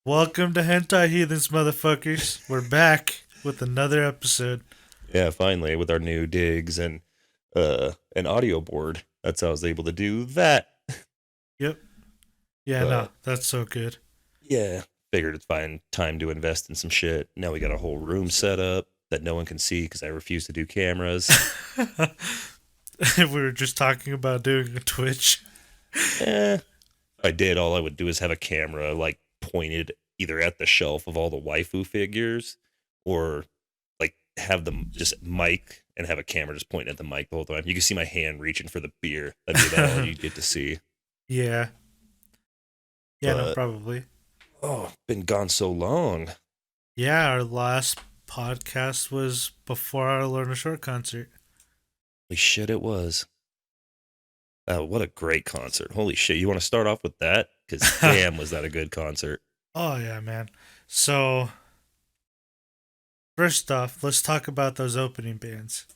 Welcome to Hentai Heathens, motherfuckers. We're back with another episode. Yeah, finally with our new digs and an audio board. That's how I was able to do that. Yep. Yeah, no, But that's so good. yeah, figured it's fine time to invest in some shit. Now we got a whole room set up that no one can see because I refuse to do cameras. We were just talking about doing a Twitch. If I did, all I would do is have a camera like pointed either at the shelf of all the waifu figures or like have them just mic and have a camera just pointing at the mic the whole time. You can see my hand reaching for the beer. That'd be about all you'd get to see. Yeah. Yeah, no, But probably. been gone so long. Yeah, our last podcast was before our Learn a Short concert. Holy shit, it was. What a great concert. Holy shit. You want to start off with that? Because damn, was that a good concert. Oh, yeah, man. So, first off, let's talk about those opening bands.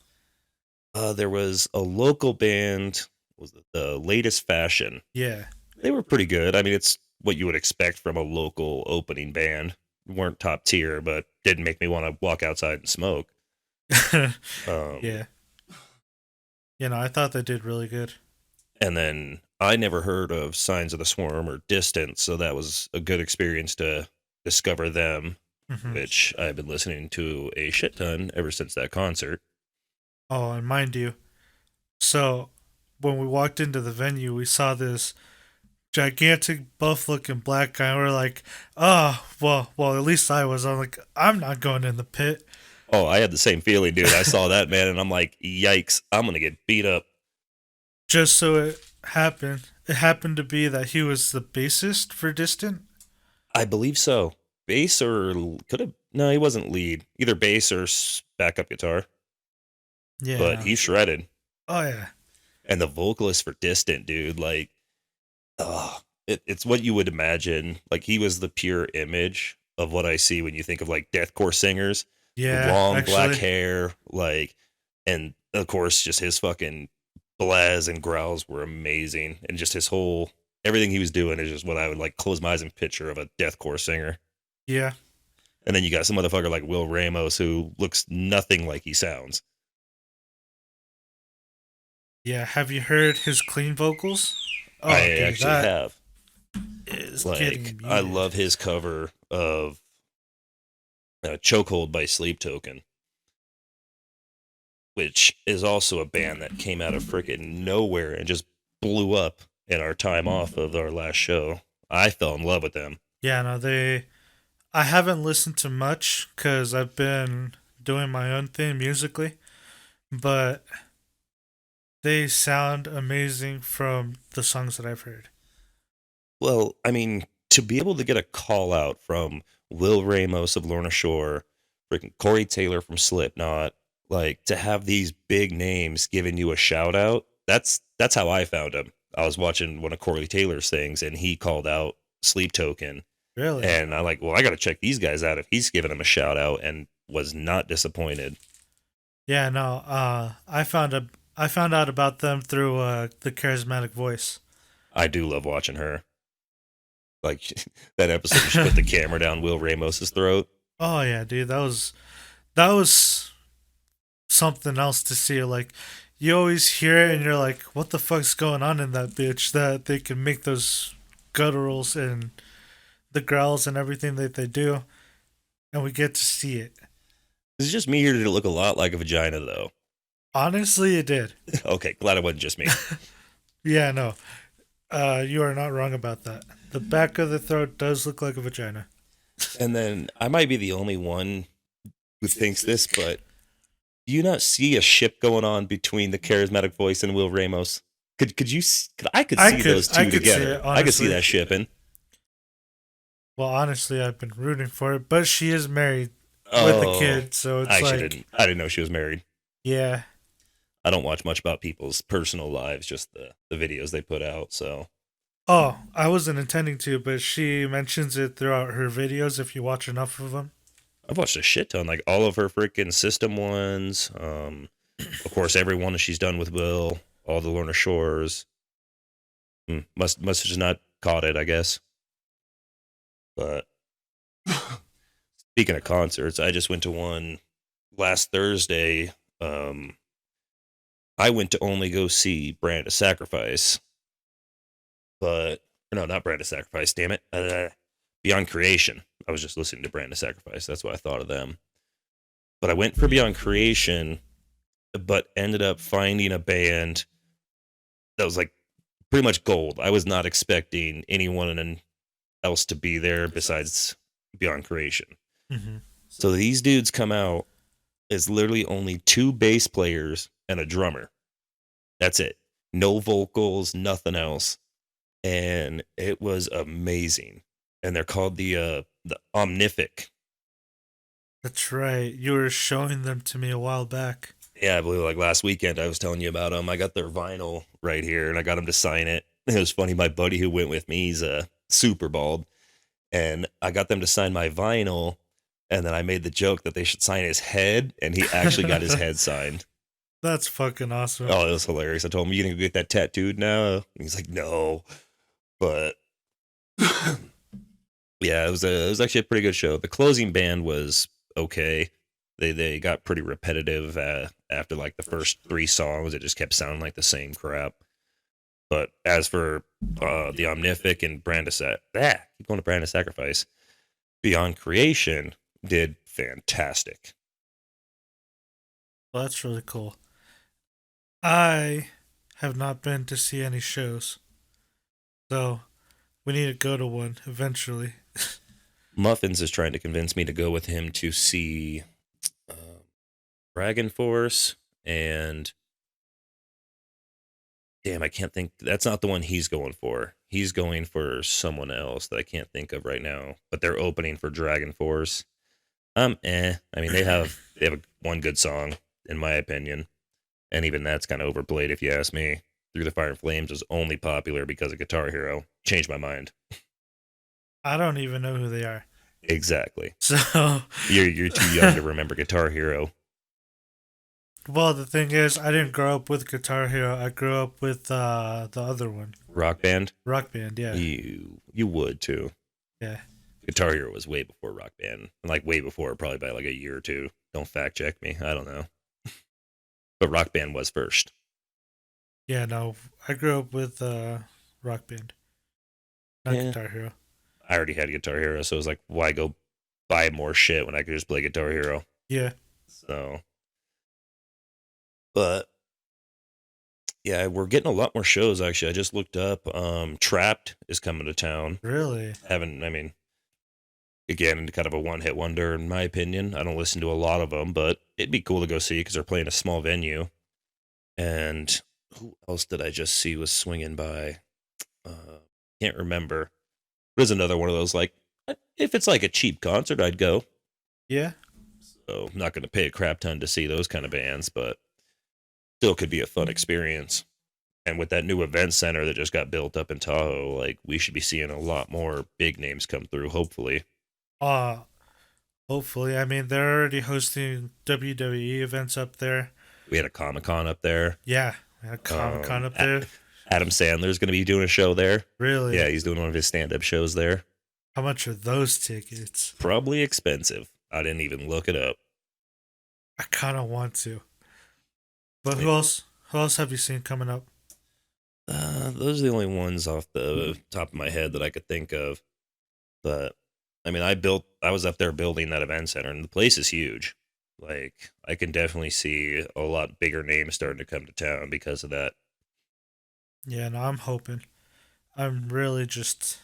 There was a local band, was it the latest fashion? Yeah. They were pretty good. I mean, it's what you would expect from a local opening band. Weren't top tier, but didn't make me want to walk outside and smoke. Um, Yeah. I thought they did really good. and then I never heard of Signs of the Swarm or Distance, so that was a good experience to discover them, Hmm. which I've been listening to a shit ton ever since that concert. Oh, and mind you, so when we walked into the venue, we saw this gigantic buff-looking black guy. And we're like, oh, well, at least I was. I'm like, I'm not going in the pit. Oh, I had the same feeling, dude. I saw that man and I'm like, yikes, I'm gonna get beat up. Just so it happened to be that he was the bassist for Distant. I believe so. Bass or could have no, he wasn't lead. Either bass or backup guitar, Yeah, but no. he shredded. Oh yeah, And the vocalist for Distant, dude, like, it's what you would imagine. Like he was the pure image of what I see when you think of like deathcore singers, the yeah. long black Actually, hair, like, and of course just his fucking blaz and growls were amazing, and just his whole everything he was doing is just what I would like close my eyes and picture of a deathcore singer. yeah, And then you got some motherfucker like Will Ramos who looks nothing like he sounds. yeah. Have you heard his clean vocals? Oh, I dude, actually that have. is Like, getting I muted. love his cover of Chokehold by Sleep Token, which is also a band that came out of freaking nowhere and just blew up in our time off of our last show. I fell in love with them. Yeah, no, they. I haven't listened to much because I've been doing my own thing musically, but they sound amazing from the songs that I've heard. Well, I mean, to be able to get a call out from Will Ramos of Lorna Shore, freaking Corey Taylor from Slipknot, like to have these big names giving you a shout out, that's how I found him. I was watching one of Corey Taylor's things and he called out Sleep Token, Really? and I like, well, I got to check these guys out if he's giving them a shout out, and was not disappointed. Yeah, no. I found out about them through the charismatic voice. I do love watching her. Like that episode, she put the camera down Will Ramos's throat. Oh yeah, dude, that was something else to see. Like, you always hear it and you're like, what the fuck's going on in that bitch? That they can make those gutturals and the growls and everything that they do, and we get to see it. It's just me here to look a lot like a vagina, though. Honestly, it did. Okay, glad it wasn't just me. Yeah, no. You are not wrong about that. The back of the throat does look like a vagina. And then I might be the only one who thinks this, but do you not see a ship going on between the charismatic voice and Will Ramos? Could you? I could see those I two could see together. it I could see honestly. that shipping. Well, honestly, I've been rooting for it, but she is married with a Oh, kid, so I it's actually like, didn't. I didn't know she was married. yeah. I don't watch much about people's personal lives, just the videos they put out. So Oh, I wasn't intending to, but she mentions it throughout her videos if you watch enough of them. I've watched a shit ton, like all of her freaking system ones. Of course, every one that she's done with Will, all the Lorna Shores. Must have just not caught it, I guess. But Speaking of concerts, I just went to one last Thursday. I went to only go see Brand of Sacrifice, but no, not Brand of Sacrifice. Damn it, Beyond Creation. I was just listening to Brand of Sacrifice. That's what I thought of them. But I went for Beyond Creation, but ended up finding a band that was like pretty much gold. I was not expecting anyone else to be there besides Beyond Creation. Mm-hmm. So these dudes come out as literally only two bass players and a drummer. That's it. No vocals, nothing else. And it was amazing. And they're called the Omnific. That's right. You were showing them to me a while back. Yeah, I believe like last weekend I was telling you about them. I got their vinyl right here and I got them to sign it. It was funny. My buddy who went with me, he's super bald. And I got them to sign my vinyl. And then I made the joke that they should sign his head. And he actually got his head signed. That's fucking awesome. Oh, it was hilarious. I told him, "You gonna go get that tattooed now?" And he's like, "No." But yeah, it was actually a pretty good show. The closing band was okay. They got pretty repetitive after like the first three songs. It just kept sounding like the same crap. But as for the Omnific and keep going to Brand of Sacrifice, Beyond Creation did fantastic. Well, that's really cool. I have not been to see any shows, so we need to go to one eventually. Muffins is trying to convince me to go with him to see uh, Dragon Force and damn, I can't think. That's not the one he's going for. He's going for someone else that I can't think of right now. But they're opening for Dragon Force. I mean, they have one good song in my opinion, and even that's kind of overplayed if you ask me. Through the Fire and Flames was only popular because of Guitar Hero. Changed my mind. I don't even know who they are. Exactly. So, You're too young to remember Guitar Hero. well, the thing is, I didn't grow up with Guitar Hero. I grew up with the other one, Rock Band. Rock Band. Yeah, You would too. yeah. Guitar Hero was way before Rock Band, and like way before, probably by like a year or two. Don't fact check me. I don't know, but Rock Band was first. Yeah, no, I grew up with Rock Band, not Yeah, Guitar Hero. I already had Guitar Hero, so it was like, why go buy more shit when I could just play Guitar Hero? Yeah, So, but yeah, we're getting a lot more shows. Actually, I just looked up. Trapped is coming to town. really. Haven't I mean, again, kind of a one-hit wonder in my opinion. I don't listen to a lot of them, but it'd be cool to go see because they're playing a small venue. And who else did I just see was swinging by? Can't remember. There's another one of those like, if it's like a cheap concert, I'd go. Yeah, So I'm not going to pay a crap ton to see those kind of bands, but still could be a fun experience. And with that new event center that just got built up in Tahoe, like we should be seeing a lot more big names come through. Hopefully, uh, hopefully. I mean, they're already hosting WWE events up there. we had a Comic Con up there. Yeah, we had Comic Con up there. Adam Sandler's going to be doing a show there. Really? Yeah, he's doing one of his stand-up shows there. How much are those tickets? Probably expensive. I didn't even look it up. I kind of want to. But Yeah. who else? Who else have you seen coming up? Those are the only ones off the top of my head that I could think of. But I mean, I was up there building that event center, and the place is huge. Like, I can definitely see a lot bigger names starting to come to town because of that. Yeah, no, I'm hoping. I'm really just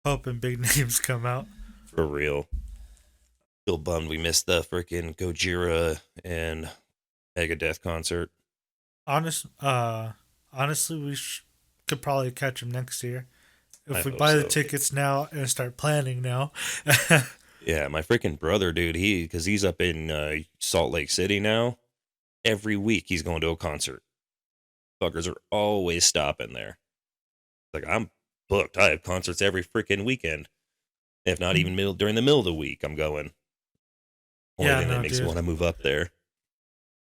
hoping big names come out. For real. Still bummed we missed the freaking Gojira and Megadeth concert. Honest, honestly, could probably catch them next year I if we hope buy the so. tickets now and start planning now. Yeah, my freaking brother, dude, because he's up in Salt Lake City now. Every week he's going to a concert. Fuckers are always stopping there. Like, I'm booked. I have concerts every freaking weekend. If not even during the middle of the week, I'm going. Only Yeah, thing that no, makes me dude. want to move up there.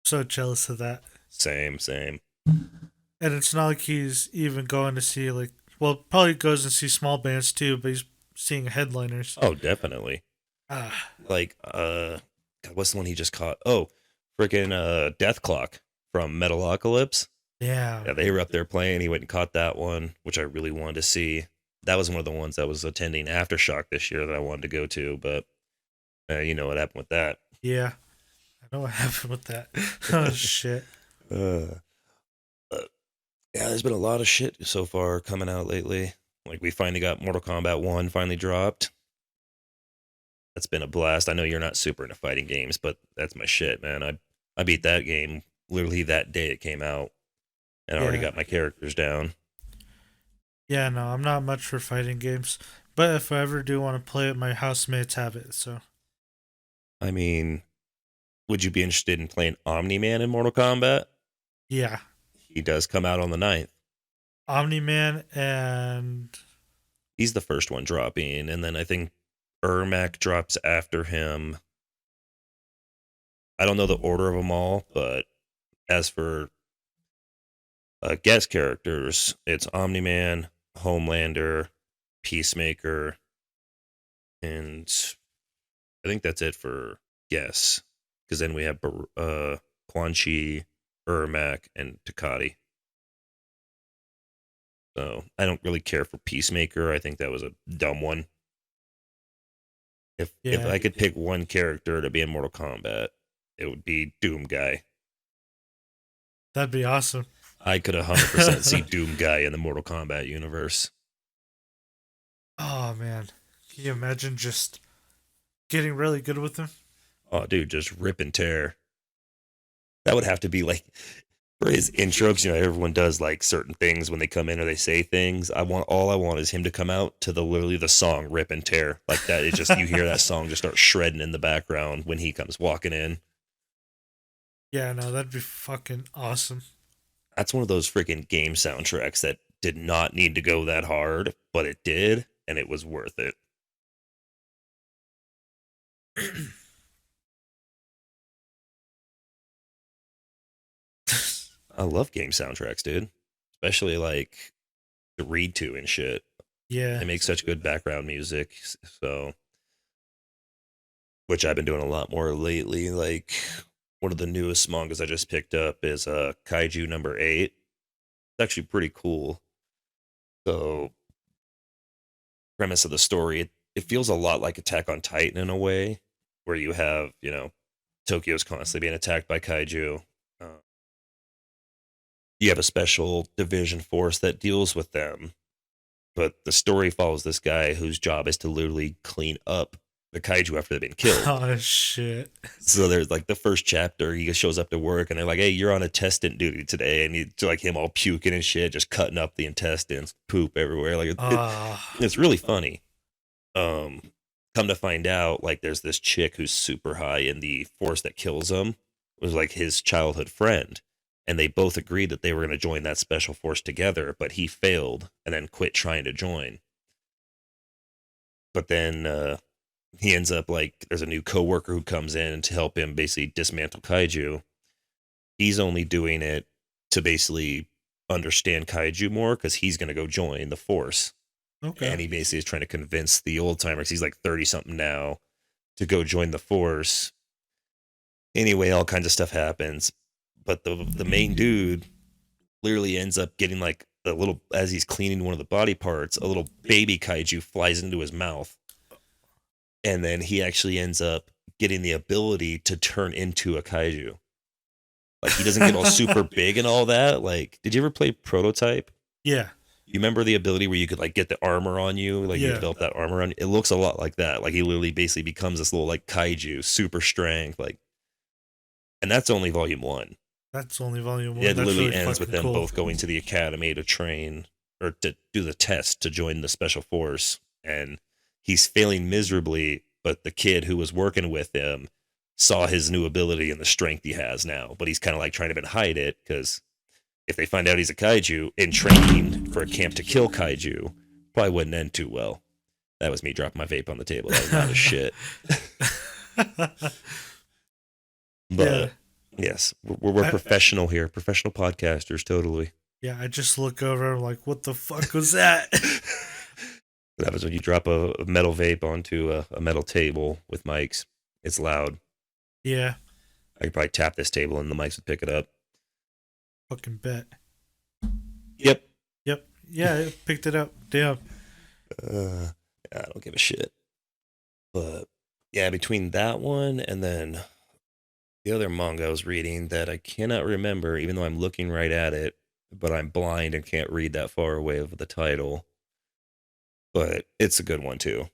So jealous of that. Same, same. And it's not like he's even going to see like, well, probably goes and see small bands too, but he's seeing headliners. Oh, definitely. Ah, Like, God, what's the one he just caught? Oh, freaking Death Clock from Metalocalypse. yeah, Yeah, they were up there playing. He went and caught that one, which I really wanted to see. That was one of the ones that was attending Aftershock this year that I wanted to go to, but you know what happened with that. yeah. I know what happened with that. Oh shit. Uh, but yeah, there's been a lot of shit so far coming out lately. Like we finally got Mortal Kombat 1 finally dropped. That's been a blast. I know you're not super into fighting games, but that's my shit, man. I beat that game literally that day it came out, and I already Yeah, got my characters down. yeah. No, I'm not much for fighting games, but if I ever do want to play it, my housemates have it. So I mean, would you be interested in playing Omni Man in Mortal Kombat? yeah, He does come out on the 9th. Omni Man and He's the first one dropping, and then I think Ermac drops after him. I don't know the order of them all, but as for guest characters, it's Omni Man, Homelander, Peacemaker, and I think that's it for guests. Because then we have Quan Chi, Ermac, and Takati. So I don't really care for Peacemaker. I think that was a dumb one. If yeah, I could pick one character to be in Mortal Kombat, it would be Doom Guy. that'd be awesome. I could 100% see Doom Guy in the Mortal Kombat universe. Oh man, can you imagine just getting really good with him? Oh, dude, just rip and tear. That would have to be like for his intro, because you know everyone does like certain things when they come in or they say things. I want is him to come out to the literally the song "Rip and Tear" like that. It's just you hear that song just start shredding in the background when he comes walking in. Yeah, no, that'd be fucking awesome. That's one of those freaking game soundtracks that did not need to go that hard, but it did, and it was worth it. I love game soundtracks, dude. Especially like the read to and shit. Yeah. They make such good background music. So, which I've been doing a lot more lately. Like one of the newest mangas I just picked up is Kaiju number 8. It's actually pretty cool. So, premise of the story, it feels a lot like Attack on Titan in a way, where you have, you know, Tokyo's constantly being attacked by kaiju. Uh, you have a special division force that deals with them, but the story follows this guy whose job is to literally clean up the kaiju after they've been killed. Oh shit. So there's like the first chapter, he shows up to work and they're like, "Hey, you're on attestant duty today," and he's like him all puking and shit, just cutting up the intestines, poop everywhere. Like Ah. it's really funny. Um, come to find out, like there's this chick who's super high in the force that kills him was like his childhood friend, and they both agreed that they were going to join that special force together, but he failed and then quit trying to join. But then he ends up like there's a new coworker who comes in to help him basically dismantle kaiju. He's only doing it to basically understand kaiju more because he's going to go join the force. Okay. And he basically is trying to convince the old timers, he's like 30 something now, to go join the force. Anyway, all kinds of stuff happens. But the main dude literally ends up getting like a little, as he's cleaning one of the body parts, a little baby kaiju flies into his mouth. And then he actually ends up getting the ability to turn into a kaiju. Like he doesn't get all super big and all that. Like, did you ever play Prototype? Yeah. You remember the ability where you could like get the armor on you, like you Yeah. develop that armor on you? It looks a lot like that. Like he literally basically becomes this little like kaiju, super strength, like, and that's only volume 1. That's only volume one. It That's literally really ends with fucking them cool. both going to the academy to train or to do the test to join the special force, and he's failing miserably. But the kid who was working with him saw his new ability and the strength he has now, but he's kind of like trying to hide it because if they find out he's a kaiju in training for a camp to kill kaiju, probably wouldn't end too well. That was me dropping my vape on the table. That was not a shit. Yeah. But yes, we're I, professional here, professional podcasters, totally. yeah, I just look over, I'm like, what the fuck was that? What happens when you drop a metal vape onto a metal table with mics? It's loud. Yeah, I could probably tap this table and the mics would pick it up. fucking bet. Yep. Yep. Yeah, it picked it up. Damn. Uh, I don't give a shit. But yeah, between that one and then the other manga I was reading that I cannot remember, even though I'm looking right at it, but I'm blind and can't read that far away of the title. But it's a good one too.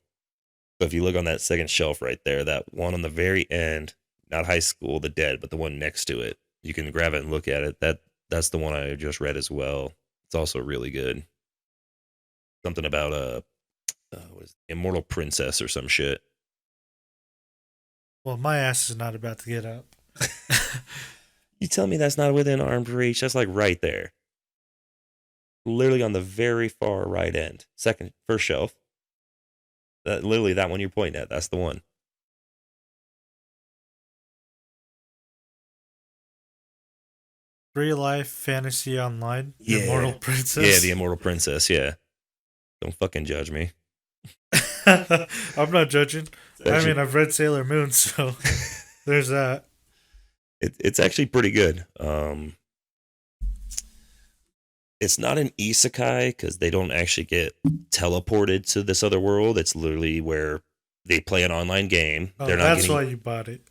So if you look on that second shelf right there, that one on the very end, not High School the Dead, but the one next to it, you can grab it and look at it. That's the one I just read as well. It's also really good. Something about what is it, Immortal Princess or some shit. Well, my ass is not about to get up. You tell me that's not within arm's reach? That's like right there, literally on the very far right end, first shelf. That literally that one you're pointing at. That's the one. Real life fantasy online, Yeah, Immortal yeah, the Princess. Immortal Princess. Yeah, don't fucking judge me. I'm not judging. It's I actually, mean, I've read Sailor Moon, so there's that. it's actually pretty good. It's not an isekai because they don't actually get teleported to this other world. It's literally where they play an online game. Oh, that's why you bought it.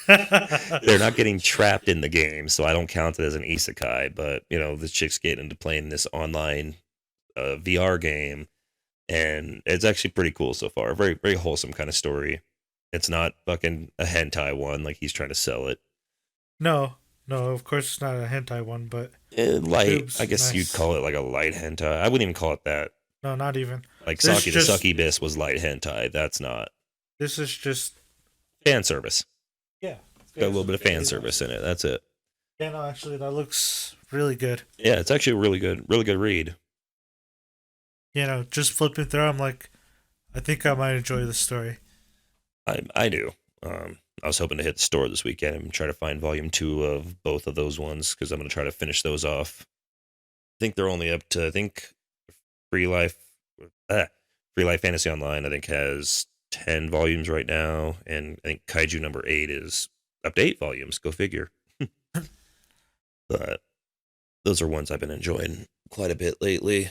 They're not getting trapped in the game, so I don't count it as an isekai. But the chicks get into playing this online VR game, and it's actually pretty cool so far. Very very wholesome kind of story. It's not fucking a hentai one like he's trying to sell it. No, no, of course it's not a hentai one, but Light, I boobs, guess you'd nice. call it like a light hentai. I wouldn't even call it that. No, not even. Like This Saki the just Succubus was light hentai. That's not this is just fan service. yeah. Got a little bit of fan service in it. That's it. Yeah, no, actually, that looks really good. Yeah, it's actually a really good read. Just flipping through, I'm like, I think I might enjoy this story. I do. I was hoping to hit the store this weekend and try to find volume 2 of both of those ones because I'm going to try to finish those off. I think they're only up to, I think, Free Life, ah, Free Life Fantasy Online, I think, has 10 volumes right now. And I think Kaiju number 8 is up to 8 volumes. Go figure. But those are ones I've been enjoying quite a bit lately.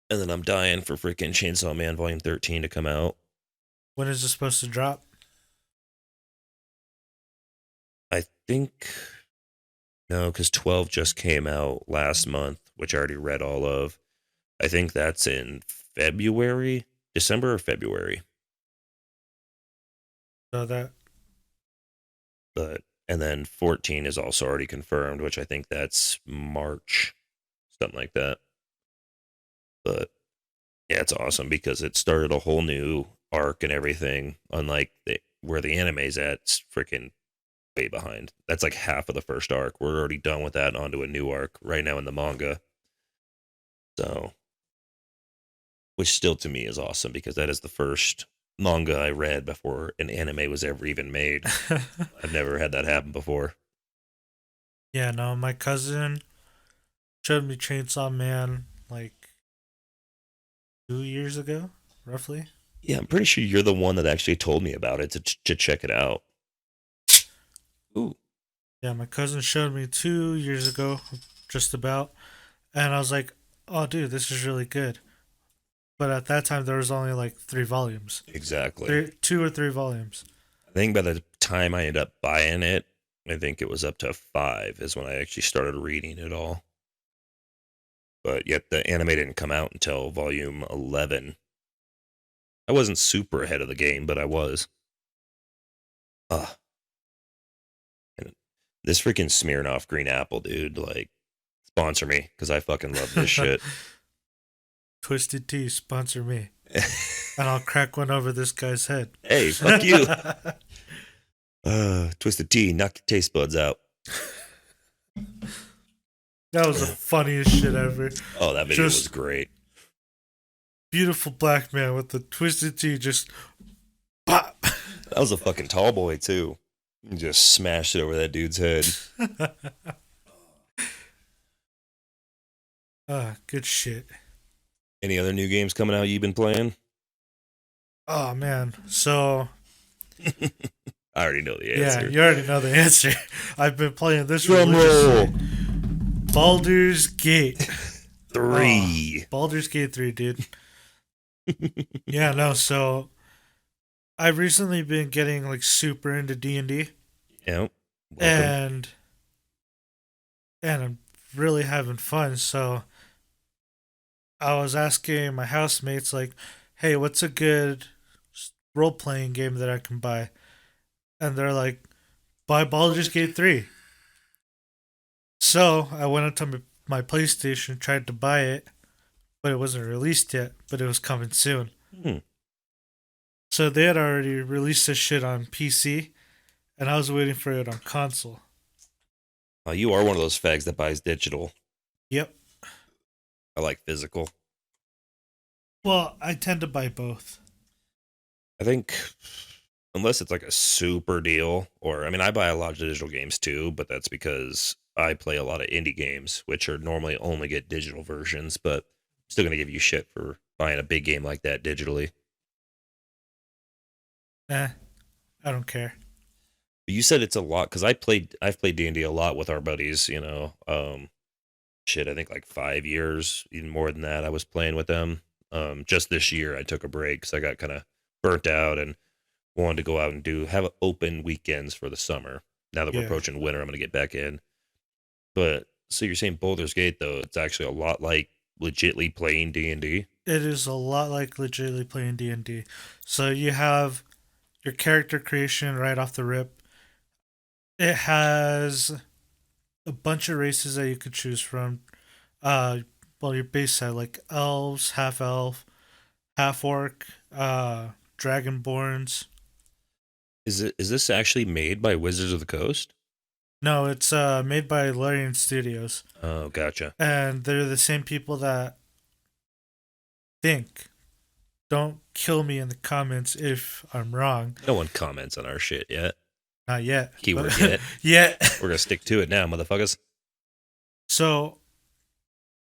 And then I'm dying for freaking Chainsaw Man Volume 13 to come out. When is it supposed to drop? I think no, because 12 just came out last month, which I already read all of. I think that's in February, December or February. So that But and then 14 is also already confirmed, which I think that's March, something like that. But yeah, it's awesome because it started a whole new arc and everything. Unlike where the anime's at, it's freaking way behind. That's like half of the first arc. We're already done with that and onto a new arc right now in the manga. So, which still to me is awesome because that is the first manga I read before an anime was ever even made. I've never had that happen before. yeah, no, my cousin showed me Chainsaw Man like 2 years ago, roughly. Yeah, I'm pretty sure you're the one that actually told me about it to check it out. Ooh, Yeah, my cousin showed me 2 years ago, just about, and I was like, "Oh, dude, this is really good." But at that time, there was only like 3 volumes, exactly. 2 or 3 volumes. I think by the time I ended up buying it, I think it was up to 5 is when I actually started reading it all. But yet the anime didn't come out until volume 11. I wasn't super ahead of the game, but I was. Ah, and this freaking Smirnoff Green Apple, dude, like, sponsor me because I fucking love this shit. Twisted Tea sponsor me, and I'll crack one over this guy's head. Hey, fuck you. Twisted Tea, knock your taste buds out. That was the funniest shit ever. Oh, that video was Just great. beautiful black man with the twisted tea, just pop. That was a fucking tall boy, too. Just smashed it over that dude's head. Ah, good shit. Any other new games coming out you've been playing? Oh man. So I already know the yeah, answer. you already know the answer. I've been playing this Drum religiously. roll. Baldur's Gate. Oh, 3. Baldur's Gate 3, dude. Yeah, no, so I've recently been getting like super into D&D Yep. Welcome. and and I'm really having fun. So I was asking my housemates like, "Hey, what's a good role-playing game that I can buy?" And they're like, "Buy Baldur's Gate 3." So I went up to my PlayStation, tried to buy it, but it wasn't released yet, but it was coming soon. Hmm. So they had already released this shit on PC, and I was waiting for it on console. You are one of those fags that buys digital. Yep. I like physical. Well, I tend to buy both. I think unless it's like a super deal, or I mean, I buy a lot of digital games too, but that's because I play a lot of indie games, which are normally only get digital versions, but I'm still gonna give you shit for buying a big game like that digitally. Eh, I don't care. But you said it's a lot because I've played D&D a lot with our buddies. Shit, I think like 5 years, even more than that. I was playing with them. Just this year, I took a break because I got kind of burnt out and wanted to go out and have open weekends for the summer. Now that we're Yeah. approaching winter, I'm gonna get back in. But so you're saying Boulder's Gate though? It's actually a lot like legitly playing D&D. It is a lot like legitimately playing D&D. So you have your character creation right off the rip. It has a bunch of races that you could choose from. Uh, well, your base set like elves, half elf, half orc, dragonborns. Is this actually made by Wizards of the Coast? No, it's made by Larian Studios, Oh, gotcha. and they're the same people that think. Don't kill me in the comments if I'm wrong. No one comments on our shit yet. Not yet, Keyword but yet. yet. We're gonna stick to it now, motherfuckers. So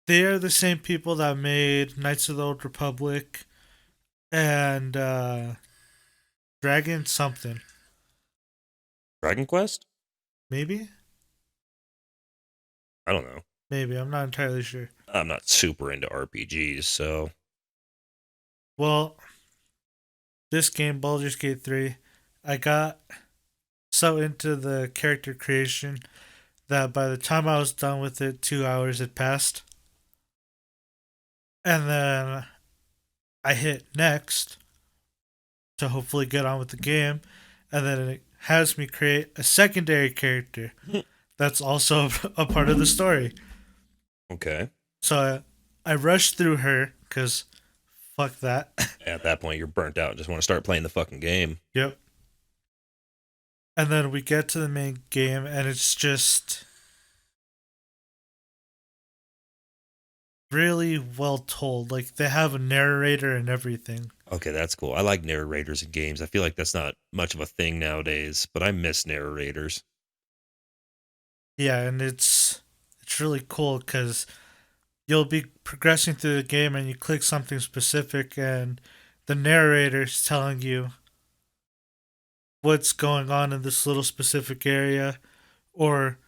they are the same people that made Knights of the Old Republic and Dragon something. Dragon Quest? Maybe? I don't know. Maybe. I'm not entirely sure. I'm not super into RPGs, so Well, this game, Baldur's Gate 3, I got so into the character creation that by the time I was done with it, 2 hours had passed. And then I hit next to hopefully get on with the game. And then it has me create a secondary character that's also a part of the story. okay. So I rushed through her because fuck that. At that point, you're burnt out and just want to start playing the fucking game. Yep. And then we get to the main game and it's just really well told. Like they have a narrator and everything. Okay, that's cool. I like narrators in games. I feel like that's not much of a thing nowadays, but I miss narrators. Yeah, and it's really cool because you'll be progressing through the game and you click something specific and the narrator's telling you what's going on in this little specific area or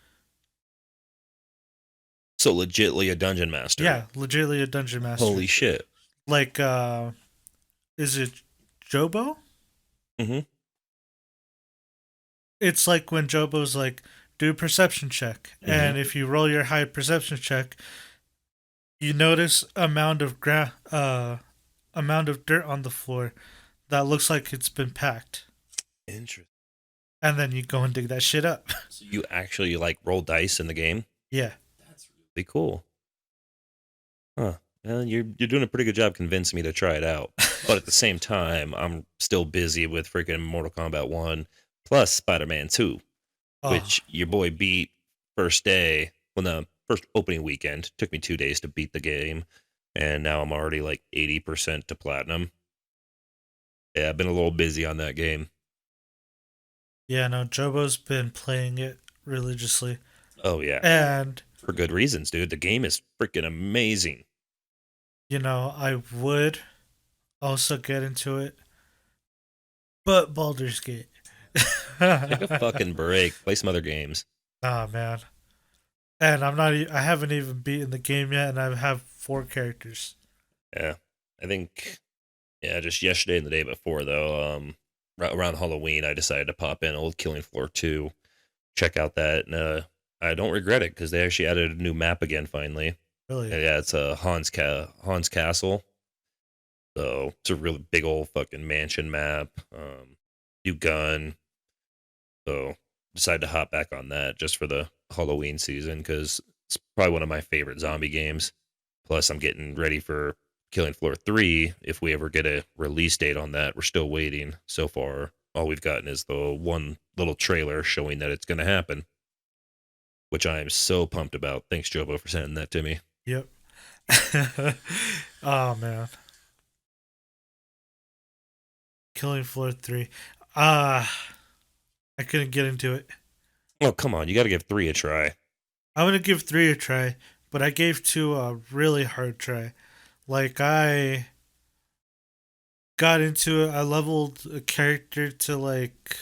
So legitly a dungeon master. yeah, legitimately a dungeon master. Holy shit. Like is it Jobo? Mm-hmm. It's like when Jobo's like do a perception check Mm-hmm. and if you roll your high perception check, you notice amount of dirt on the floor that looks like it's been packed. Interesting. And then you go and dig that shit up. So you actually like roll dice in the game? Yeah. That's really cool. Huh. Well, you're doing a pretty good job convincing me to try it out. But at the same time, I'm still busy with freaking Mortal Kombat 1 plus Spider-Man 2, Oh, which your boy beat first day. Well, no, first opening weekend. Took me 2 days to beat the game. And now I'm already like 80% to platinum. Yeah, I've been a little busy on that game. yeah, no, Jobo's been playing it religiously. Oh, yeah. And For good reasons, dude. The game is freaking amazing. I would also get into it, but Baldur's Gate. Take a fucking break. Play some other games. Nah, man. And I haven't even beaten the game yet, and I have four characters. Yeah. I think yeah, just yesterday and the day before though, around Halloween I decided to pop in old Killing Floor 2, check out that and I don't regret it because they actually added a new map again finally. Really? And yeah, it's a Hans Castle. So it's a really big old fucking mansion map. New gun. So decided to hop back on that just for the Halloween season because it's probably one of my favorite zombie games. Plus, I'm getting ready for Killing Floor 3. If we ever get a release date on that, we're still waiting. So far, all we've gotten is the one little trailer showing that it's going to happen, which I am so pumped about. Thanks, Jobo, for sending that to me. Yep. Oh man, Killing Floor 3. Ah, I couldn't get into it. Oh, come on. You got to give 3 a try. I'm gonna give 3 a try, but I gave 2 a really hard try. Like I got into it, I leveled a character to like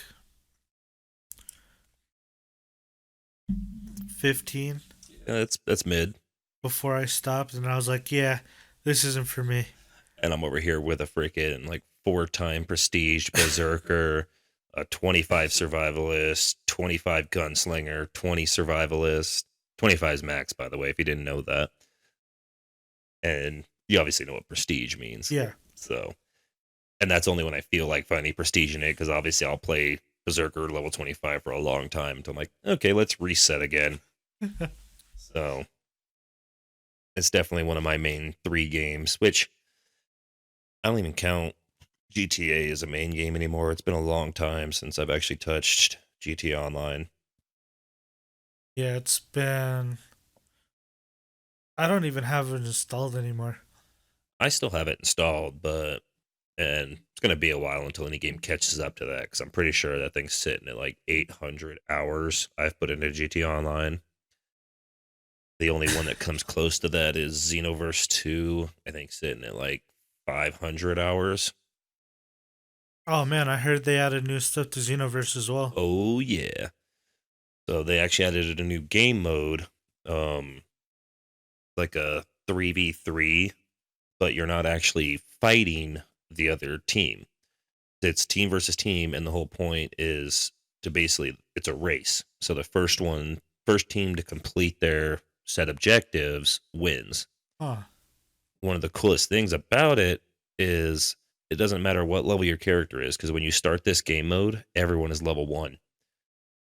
15 Yeah, that's mid. before I stopped, and I was like, yeah, this isn't for me. And I'm over here with a freaking like 4-time prestige berserker, a 25 survivalist, 25 gunslinger, 20 survivalist. 25 is max, by the way, if you didn't know that. And you obviously know what prestige means. Yeah. So, and that's only when I feel like finding prestige in it, because obviously I'll play berserker level 25 for a long time until I'm like, okay, let's reset again. So it's definitely one of my main 3 games, which I don't even count GTA as a main game anymore. It's been a long time since I've actually touched GTA Online. Yeah, it's been. I don't even have it installed anymore. I still have it installed, but and it's gonna be a while until any game catches up to that because I'm pretty sure that thing's sitting at like 800 hours I've put into GTA Online. The only one that comes close to that is Xenoverse 2. I think sitting at like 500 hours. Oh man, I heard they added new stuff to Xenoverse as well. Oh yeah. So they actually added a new game mode, um, like a 3v3, but you're not actually fighting the other team. It's team versus team, and the whole point is to basically it's a race. So the first team to complete their set objectives wins. Huh. One of the coolest things about it is it doesn't matter what level your character is because when you start this game mode, everyone is level 1.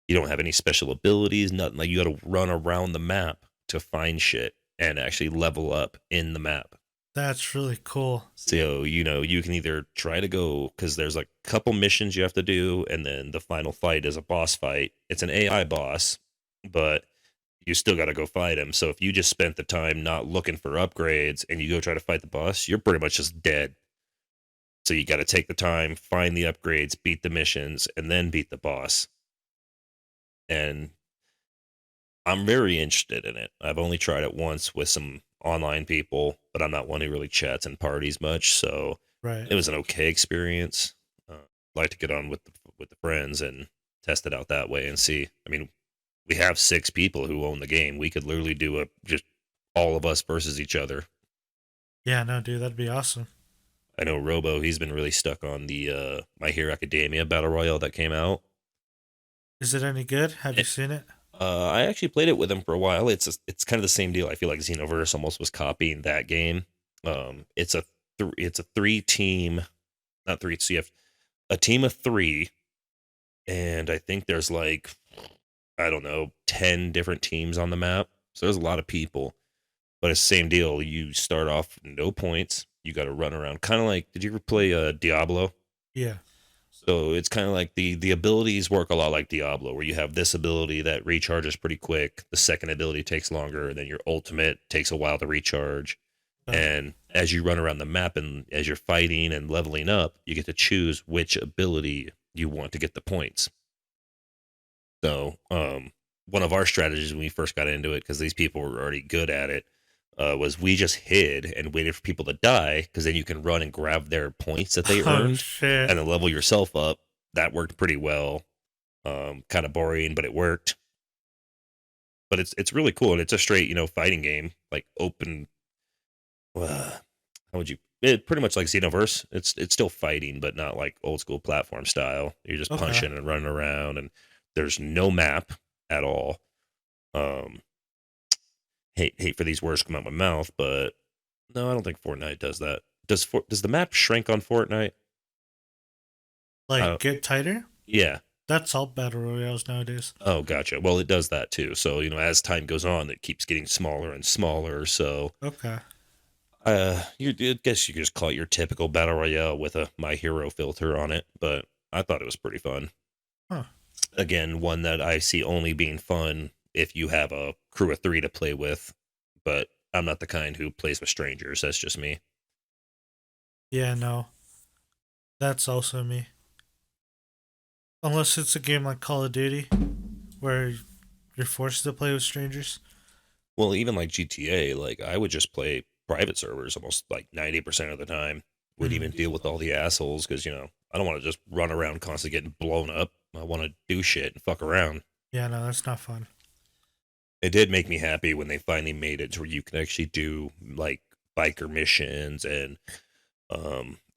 You don't have any special abilities, nothing. Like you got to run around the map to find shit and actually level up in the map. That's really cool. So, you can either try to go because there's like a couple missions you have to do, and then the final fight is a boss fight. It's an AI boss, but you still got to go fight him. So, if you just spent the time not looking for upgrades and you go try to fight the boss, you're pretty much just dead. So, you got to take the time, find the upgrades, beat the missions, and then beat the boss. And I'm very interested in it. I've only tried it once with some online people, but I'm not one who really chats and parties much, so Right. it was an okay experience. Like to get on with the friends and test it out that way and see. I mean, we have 6 people who own the game. We could literally do a just all of us versus each other. Yeah, no, dude, that'd be awesome. I know Robo, he's been really stuck on the My Hero Academia battle royale that came out. Is it any good? Have you It, seen it? I actually played it with him for a while. It's kind of the same deal. I feel like Xenoverse almost was copying that game. It's a 3 team, not three. So you have a team of 3, and I think there's like I don't know 10 different teams on the map. So there's a lot of people, but it's the same deal. You start off no points. You got to run around, kind of like. Did you ever play Diablo? Yeah. So it's kind of like the abilities work a lot like Diablo, where you have this ability that recharges pretty quick. The second ability takes longer, and then your ultimate takes a while to recharge. Uh, And as you run around the map and as you're fighting and leveling up, you get to choose which ability you want to get the points. So, one of our strategies when we first got into it, because these people were already good at it, was we just hid and waited for people to die because then you can run and grab their points that they Oh earned shit. and then level yourself up. That worked pretty well. Kind of boring, but it worked. But it's really cool, and it's a straight fighting game, like open. How would you? It pretty much like Xenoverse. It's still fighting, but not like old school platform style. You're just Okay. punching and running around, and there's no map at all. Um, hate for these words to come out my mouth, but no, I don't think Fortnite does that. Does the map shrink on Fortnite? Like get tighter? Yeah. That's all battle royales nowadays. Oh, gotcha. Well, it does that too. So as time goes on, it keeps getting smaller and smaller. So Okay. I guess you could just call it your typical battle royale with a My Hero filter on it. But I thought it was pretty fun. Huh. Again, one that I see only being fun if you have a crew of 3 to play with. But I'm not the kind who plays with strangers. That's just me. Yeah, no. That's also me. Unless it's a game like Call of Duty where you're forced to play with strangers. Well, even like GTA, like I would just play private servers almost like 90% of the time. Wouldn't Hmm. even deal with all the assholes because, I don't want to just run around constantly getting blown up. I want to do shit and fuck around. Yeah, no, that's not fun. It did make me happy when they finally made it to where you can actually do like biker missions and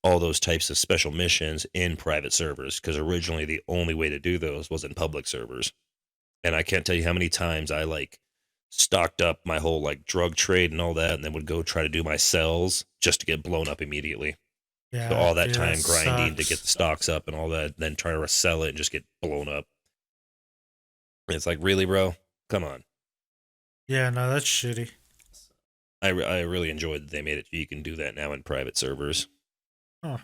all those types of special missions in private servers because originally the only way to do those was in public servers. And I can't tell you how many times I like stocked up my whole like drug trade and all that, and then would go try to do my cells just to get blown up immediately. So Yeah, all that dude, that time grinding to get sucks. the stocks up and all that, then try to sell it and just get blown up. And it's like, really, bro? Come on. Yeah, no, that's shitty. I really enjoyed that they made it. You can do that now in private servers. Huh.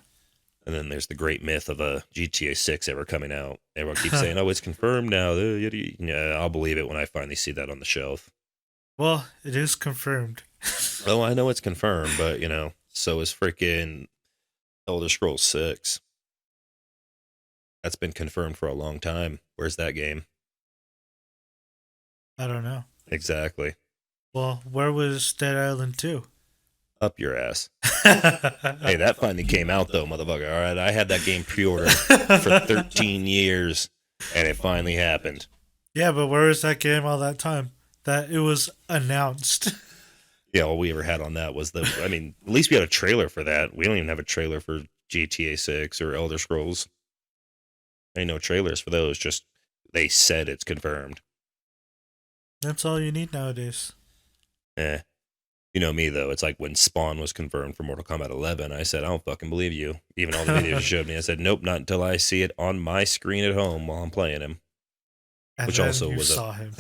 And then there's the great myth of a GTA 6 ever coming out. Everyone keeps saying, "Oh, it's confirmed now." Yeah, I'll believe it when I finally see that on the shelf. Well, it is confirmed. Oh, I know it's confirmed, but so is freaking Elder Scrolls 6. That's been confirmed for a long time. Where's that game? I don't know. Exactly. Well, where was Dead Island 2? Up your ass. Hey, that finally came out though, motherfucker. All right, I had that game pre-ordered for 13 years, and it finally happened. Yeah, but where was that game all that time? That it was announced. Yeah, all we ever had on that was I mean, at least we had a trailer for that. We don't even have a trailer for GTA 6 or Elder Scrolls. Ain't no trailers for those. Just they said it's confirmed. That's all you need nowadays. Eh. You know me though. It's like when Spawn was confirmed for Mortal Kombat 11. I said I don't fucking believe you. Even all the videos you showed me, I said nope, not until I see it on my screen at home while I'm playing him. And Which then also you was a saw him.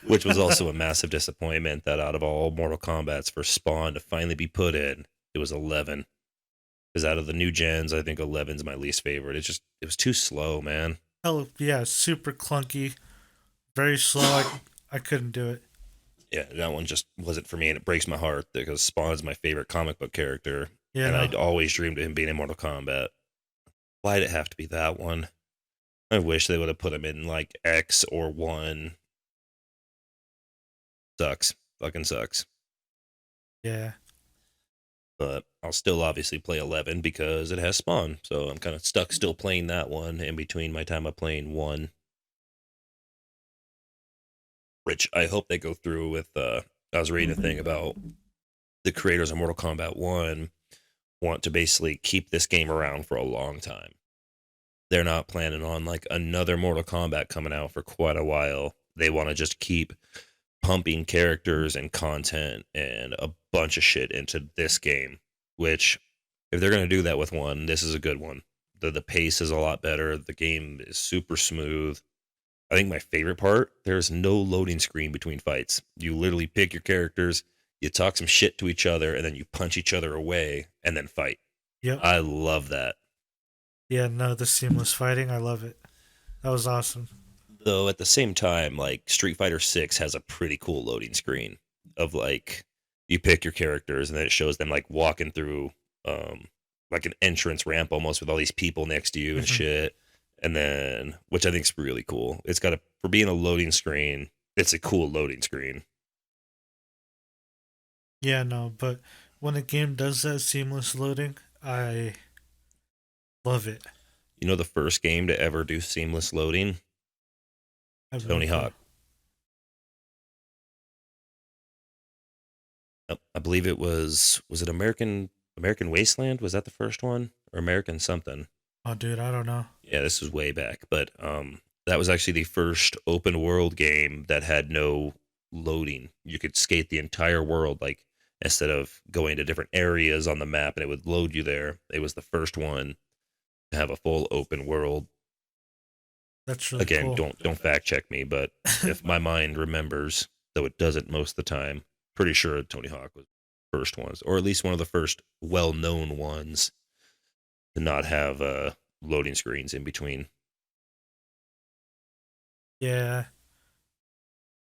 which was also a massive disappointment that out of all Mortal Kombat's for Spawn to finally be put in, it was 11. Because out of the new gens, I think 11's my least favorite. It was too slow, man. Oh, yeah, super clunky. Very slow. I couldn't do it. Yeah, that one just wasn't for me, and it breaks my heart because Spawn is my favorite comic book character, Yeah, and no. I'd always dreamed of him being in Mortal Kombat. Why'd it have to be that one? I wish they would have put him in like X or 1. Sucks. Fucking sucks. Yeah. But I'll still obviously play 11 because it has Spawn. So I'm kind of stuck still playing that one in between my time of playing 1. Which I hope they go through with. I was reading a thing about the creators of Mortal Kombat 1 want to basically keep this game around for a long time. They're not planning on like another Mortal Kombat coming out for quite a while. They want to just keep pumping characters and content and a bunch of shit into this game, which if they're going to do that with one, this is a good one. The pace is a lot better. The game is super smooth. I think my favorite part, there's no loading screen between fights. You literally pick your characters, you talk some shit to each other, and then you punch each other away and then fight. Yep. I love that. Yeah, no, the seamless fighting. I love it. That was awesome. Though at the same time, like Street Fighter 6 has a pretty cool loading screen of like you pick your characters and then it shows them like walking through like an entrance ramp almost with all these people next to you and Mhm. shit. And then which I think is really cool. It's got a for being a loading screen, it's a cool loading screen. Yeah, no, but when a game does that seamless loading, I love it. You know, the first game to ever do seamless loading, I have no Tony clue. Hawk. I believe it was it American Wasteland? Was that the first one or American something? Oh, dude, I don't know. Yeah, this was way back, but that was actually the first open world game that had no loading. You could skate the entire world, like instead of going to different areas on the map and it would load you there. It was the first one to have a full open world. That's really Again, cool. don't fact check me, but if my mind remembers, though it doesn't most of the time, pretty sure Tony Hawk was the first ones, or at least one of the first well known ones to not have loading screens in between. Yeah,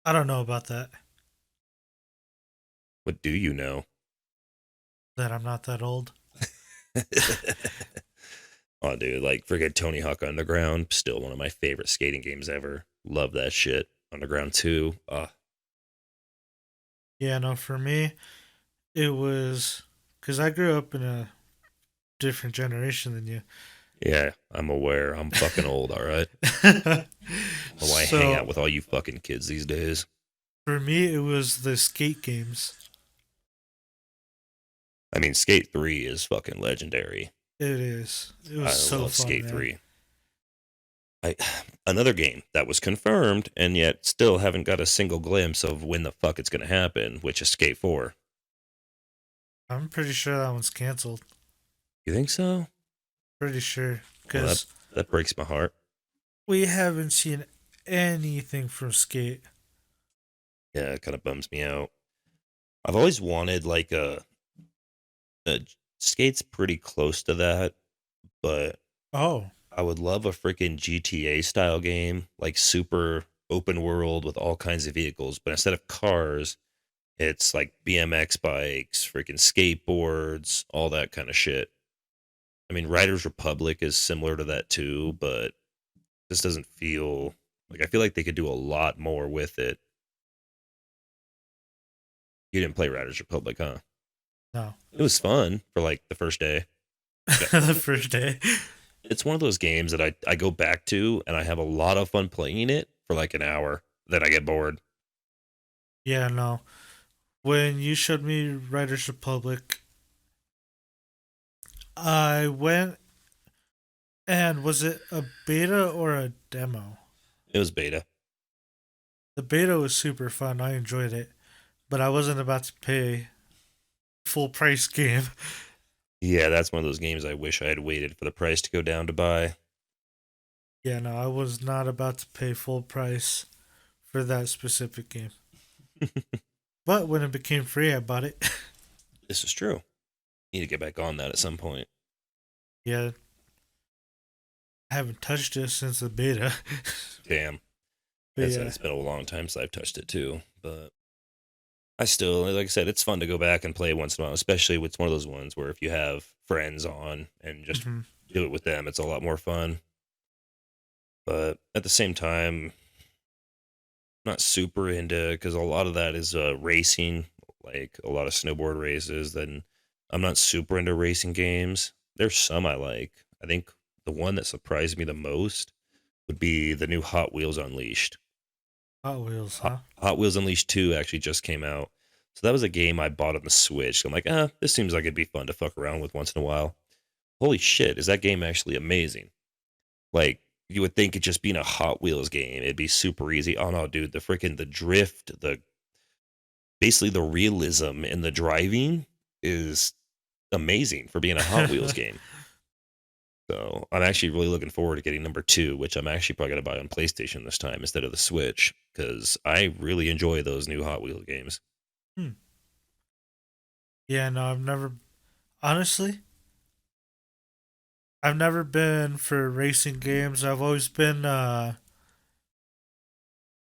I don't know about that. What do you know? That I'm not that old. Oh, dude, like freaking Tony Hawk Underground, still one of my favorite skating games ever. Love that shit. Underground 2. Yeah, no, for me, it was because I grew up in a different generation than you. Yeah, I'm aware. I'm fucking old, all right? Why do I hang out So with all you fucking kids these days? for me, it was the skate games. I mean, Skate 3 is fucking legendary. It is. It was I so love fun, Skate man. 3. I Another game that was confirmed and yet still haven't got a single glimpse of when the fuck it's going to happen, which is Skate 4. I'm pretty sure that one's canceled. You think so? Pretty sure. Well, Because that breaks my heart. we haven't seen anything from Skate. Yeah, it kind of bums me out. I've always wanted like a Skate's pretty close to that, but Oh, I would love a freaking GTA style game, like super open world with all kinds of vehicles, but instead of cars, it's like BMX bikes, freaking skateboards, all that kind of shit. I mean, Riders Republic is similar to that too, but this doesn't feel like I feel like they could do a lot more with it. You didn't play Riders Republic, huh? no. It was fun for like the first day. The first day. It's one of those games that I go back to and I have a lot of fun playing it for like an hour. Then I get bored. Yeah, no. When you showed me Riders Republic, I went and was it a beta or a demo? It was beta. The beta was super fun. I enjoyed it, but I wasn't about to pay full price game. Yeah, that's one of those games I wish I had waited for the price to go down to buy. Yeah, no, I was not about to pay full price for that specific game. But when it became free, I bought it. This is true. Need to get back on that at some point. Yeah, I haven't touched it since the beta. Damn. But yeah. It's been a long time since I've touched it too. But I still, like I said, it's fun to go back and play once in a while, especially with one of those ones where if you have friends on and just Hmm. do it with them, it's a lot more fun. But at the same time, not super into because a lot of that is racing, like a lot of snowboard races. Then I'm not super into racing games. There's some I like. I think the one that surprised me the most would be the new Hot Wheels Unleashed. Hot Wheels, huh? Hot Wheels Unleashed 2 actually just came out. So that was a game I bought on the Switch. I'm like, this seems like it'd be fun to fuck around with once in a while. Holy shit, is that game actually amazing? Like, you would think it just being a Hot Wheels game, it'd be super easy. Oh no, dude, the drift, the basically the realism in the driving is amazing for being a Hot Wheels game. So I'm actually really looking forward to getting number two, which I'm actually probably going to buy on PlayStation this time instead of the Switch because I really enjoy those new Hot Wheels games. Hmm. Yeah, no, honestly, I've never been for racing games. I've always been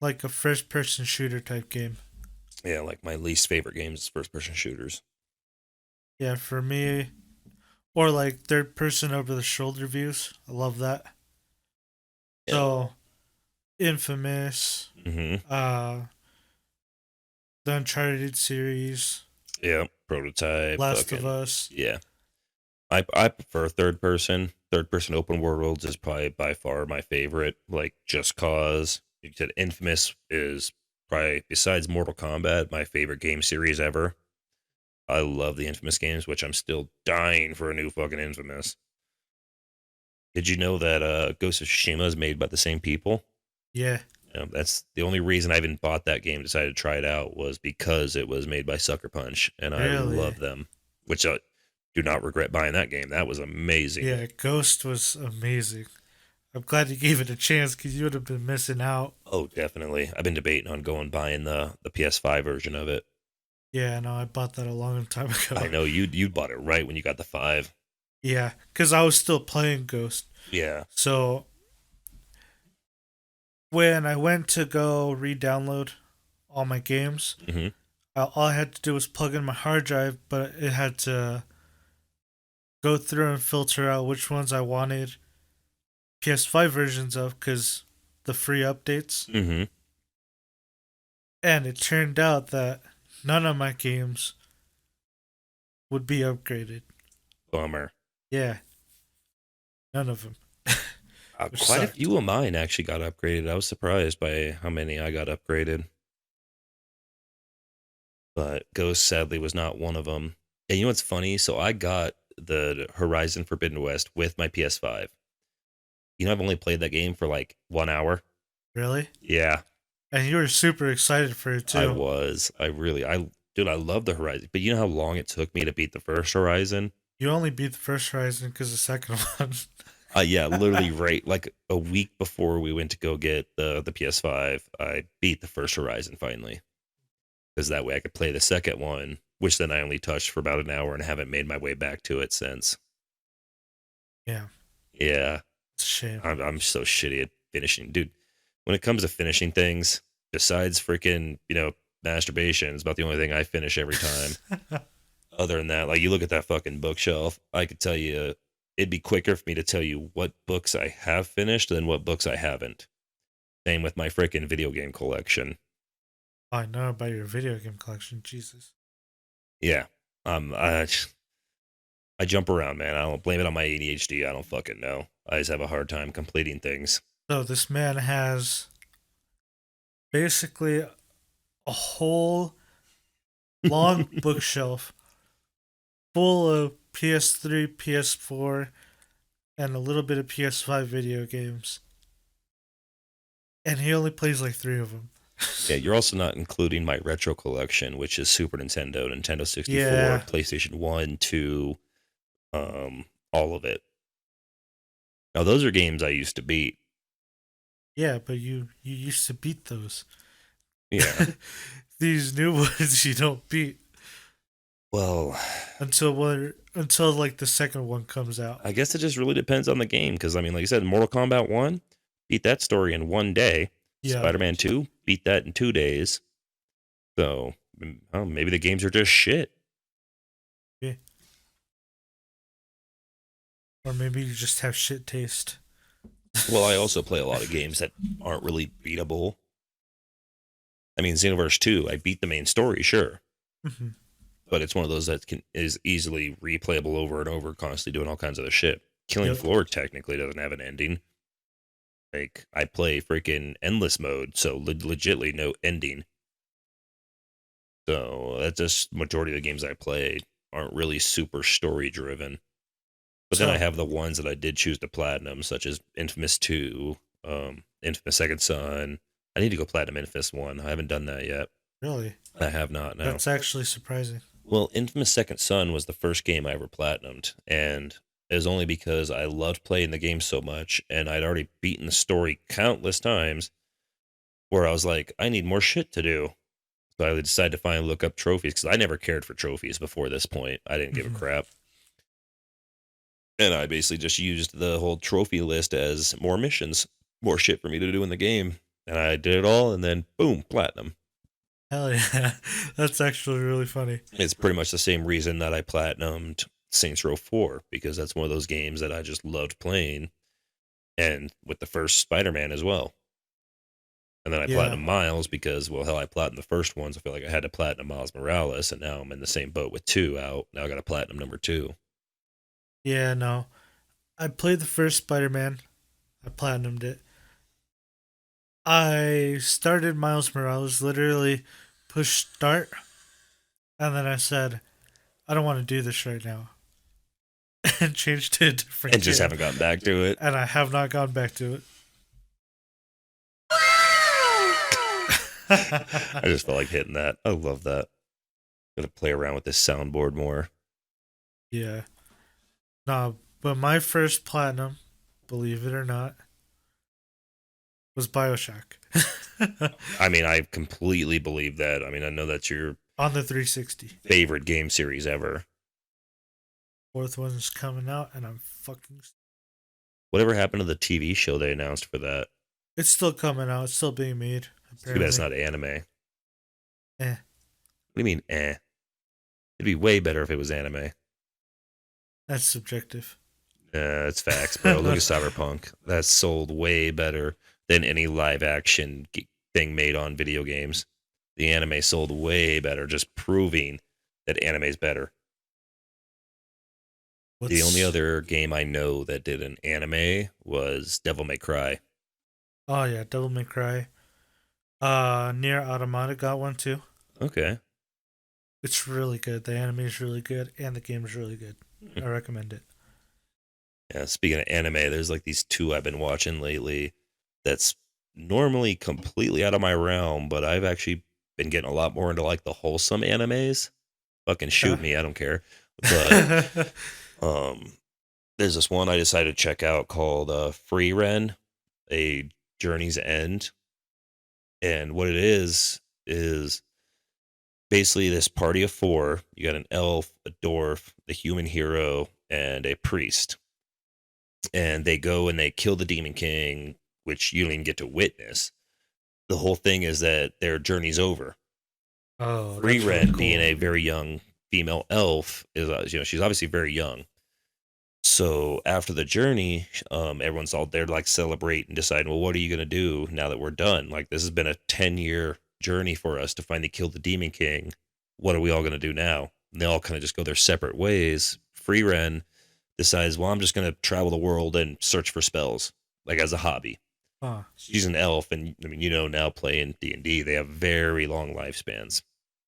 like a first person shooter type game. Yeah, like my least favorite games is first person shooters. Yeah, for me, or like third person over the shoulder views. I love that. Yeah. So, Infamous, Hmm. uh, the Uncharted series. Yeah, prototype, Last of fucking Us. yeah. I prefer third person. Third person open worlds is probably by far my favorite. Like Just Cause. You said Infamous is probably besides Mortal Kombat my favorite game series ever. I love the Infamous games, which I'm still dying for a new fucking Infamous. Did you know that Ghost of Tsushima is made by the same people? Yeah, That's the only reason I even bought that game, decided to try it out, was because it was made by Sucker Punch, and I really. love them. Which I do not regret buying that game. That was amazing. Yeah, Ghost was amazing. I'm glad you gave it a chance because you would have been missing out. Oh, definitely. I've been debating on going buying the PS5 version of it. Yeah, no, I bought that a long time I ago. know you bought it right when you got the five. Yeah, because I was still playing Ghost. Yeah. So when I went to go re-download all my games, Hmm. all I had to do was plug in my hard drive, but it had to go through and filter out which ones I wanted PS5 versions of because the free updates. Hmm. And it turned out that none of my games would be upgraded. Bummer. Yeah, none of them, which Quite a sucked. few of mine actually got upgraded. I was surprised by how many I got upgraded, but Ghost sadly was not one of them. And you know what's funny? So I got the Horizon Forbidden West with my PS5. You know, I've only played that game for like 1 hour. Really? Yeah, And you were super excited for it I too. was. Dude, I love the Horizon. But you know how long it took me to beat the first Horizon? You only beat the first Horizon because the second one. Yeah, literally right like a week before we went to go get the PS5, I beat the first Horizon finally. Because that way I could play the second one, which then I only touched for about an hour and haven't made my way back to it since. Yeah, Yeah, it's a shame. I'm so shitty at finishing. Dude, when it comes to finishing things, besides freaking, masturbation, is about the only thing I finish every time. Other than that, like you look at that fucking bookshelf, I could tell you it'd be quicker for me to tell you what books I have finished than what books I haven't. Same with my freaking video game collection. I know about your video game collection. Jesus. Yeah. I jump around, man. I don't blame it on my ADHD. I don't fucking know. I just have a hard time completing things. So this man has basically a whole long bookshelf full of PS3, PS4, and a little bit of PS5 video games. And he only plays like three of them. Yeah, you're also not including my retro collection, which is Super Nintendo, Nintendo 64, Yeah, PlayStation 1, 2, all of it. Now, those are games I used to beat. yeah, but you used to beat those. Yeah. These new ones you don't beat Well, until like the second one comes out. I guess it just really depends on the game. Because, I mean, like I said, Mortal Kombat 1, beat that story in 1 day. Yeah, Spider Man 2, beat that in 2 days. So, well, maybe the games are just shit. yeah. Or maybe you just have shit taste. Well, I also play a lot of games that aren't really beatable. I mean, Xenoverse 2, I beat the main story, sure, Mhm. but it's one of those that is easily replayable over and over, constantly doing all kinds of other shit. Killing Yep. Floor technically doesn't have an ending. Like, I play freaking endless mode, so legitly no ending. So that's just majority of the games I play aren't really super story driven. But then I So have the ones that I did choose to platinum, such as Infamous 2, Infamous Second Son. I need to go platinum Infamous 1. I haven't done that yet. really, I have not, no. that's actually surprising. Well, Infamous Second Son was the first game I ever platinumed, and it was only because I loved playing the game so much, and I'd already beaten the story countless times, where I was like, I need more shit to do. So I decided to finally look up trophies, because I never cared for trophies before this point. I didn't give a Mhm. crap. And I basically just used the whole trophy list as more missions, more shit for me to do in the game. And I did it all, and then boom, platinum. Hell yeah, that's actually really funny. It's pretty much the same reason that I platinumed Saints Row 4, because that's one of those games that I just loved playing. And with the first Spider Man as well. And then I Yeah. platinum Miles because, well, hell, I platinum the first ones. I feel like I had to platinum Miles Morales, and now I'm in the same boat with 2 out. Now I got to platinum number 2. Yeah, no. I played the first Spider-Man. I platinumed it. I started Miles Morales, literally pushed start, and then I said, I don't want to do this right now. And changed to a different And just game. haven't gotten back to it. And I have not gone back to I it. just felt like hitting that. I love that. Gotta play around with this soundboard more. Yeah. No, but my first platinum, believe it or not, was Bioshock. I mean, I completely believe that. I mean, I know that's your On the 360. favorite game series ever. Fourth one's coming out, and I'm fucking. Whatever happened to the TV show they announced for that? It's still coming out. It's still being made. Too bad it's Apparently. not anime. Eh. What do you mean, eh? It'd be way better if it was anime. That's subjective. It's facts, bro. Look at Cyberpunk. That's sold way better than any live action thing made on video games. The anime sold way better, just proving that anime's better. The only other game I know that did an anime was Devil May Cry. Oh yeah, Devil May Cry. Near Automata got one too. Okay. It's really good. The anime is really good, and the game is really good. I recommend it. Yeah, speaking of anime, there's like these 2 I've been watching lately that's normally completely out of my realm, but I've actually been getting a lot more into like the wholesome animes. Fucking shoot me, I don't care. But there's this one I decided to check out called Free Ren, A Journey's End. And what it is basically this party of 4. You got an elf, a dwarf, the human hero, and a priest. And they go and they kill the Demon King, which you don't even get to witness. The whole thing is that their journey's over. Oh, Free that's Ren, really cool. being a very young female elf, is she's obviously very young. So after the journey, everyone's all there to like celebrate and decide, well, what are you gonna do now that we're done? Like this has been a 10-year journey for us to finally kill the Demon King. What are we all gonna do now? And they all kind of just go their separate ways. Free Ren decides, well, I'm just gonna travel the world and search for spells, like as a hobby. Huh. She's an elf, and I mean, now playing D&D, they have very long lifespans.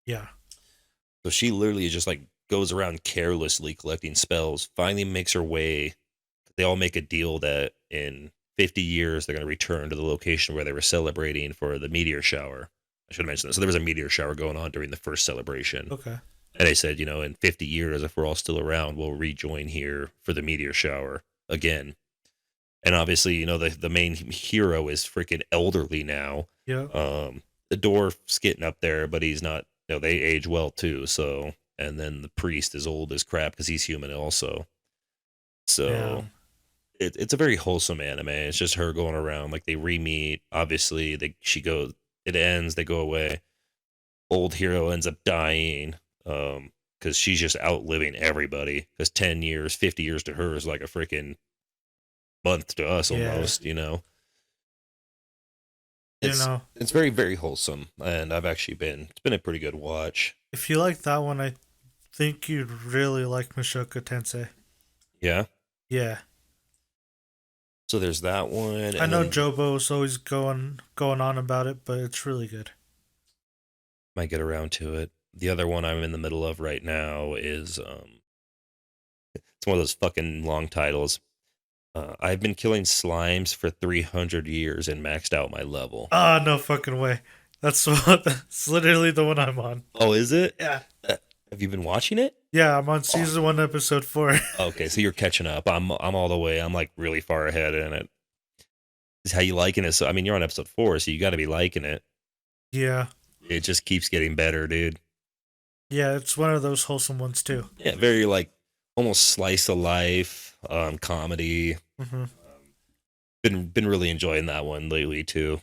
Yeah. So she literally just like goes around carelessly collecting spells, finally makes her way. They all make a deal that in 50 years they're going to return to the location where they were celebrating for the meteor shower. I should have mentioned that. So there was a meteor shower going on during the first celebration. Okay. And they said, in 50 years, if we're all still around, we'll rejoin here for the meteor shower again. And obviously, the main hero is freaking elderly now. Yeah. The dwarf's getting up there, but he's not, they age well too. So, and then the priest is old as crap because he's human also. So it's a very wholesome anime. It's just her going around, like they re-meet. Obviously, it ends, they go away. Old hero ends up dying because she's just outliving everybody. Because 10 years, 50 years to her is like a freaking month to us almost, It's very, very wholesome, and it's been a pretty good watch. If you like that one, I think you'd really like Mushoku Tensei. Yeah? Yeah. So there's that one. I know Jobo's always going on about it, but it's really good. Might get around to it. The other one I'm in the middle of right now is it's one of those fucking long titles. I've been killing slimes for 300 years and maxed out my level. Ah, no fucking way. That's literally the one I'm on. Oh, is it? Yeah. Have you been watching it? Yeah, I'm on season 1, episode 4. Okay, so you're catching up. I'm all the way. I'm like really far ahead in it. Is how you liking it? So I mean, you're on episode 4, so you got to be liking it. Yeah. It just keeps getting better, dude. Yeah, it's one of those wholesome ones too. Yeah, very like almost slice of life comedy. Mm-hmm. Been really enjoying that one lately too.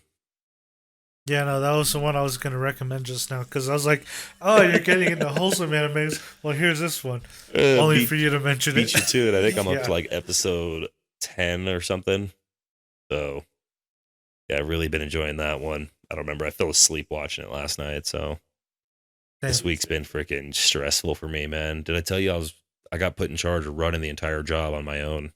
Yeah, no, that was the one I was going to recommend just now because I was like, "Oh, you're getting into wholesome animes. Well, here's this one." Only for you to mention beat it. You to it. I think I'm up to like episode 10 or something. So yeah, I've really been enjoying that one. I don't remember. I fell asleep watching it last night. So this Damn. week's been freaking stressful for me, man. Did I tell you I got put in charge of running the entire job on my own?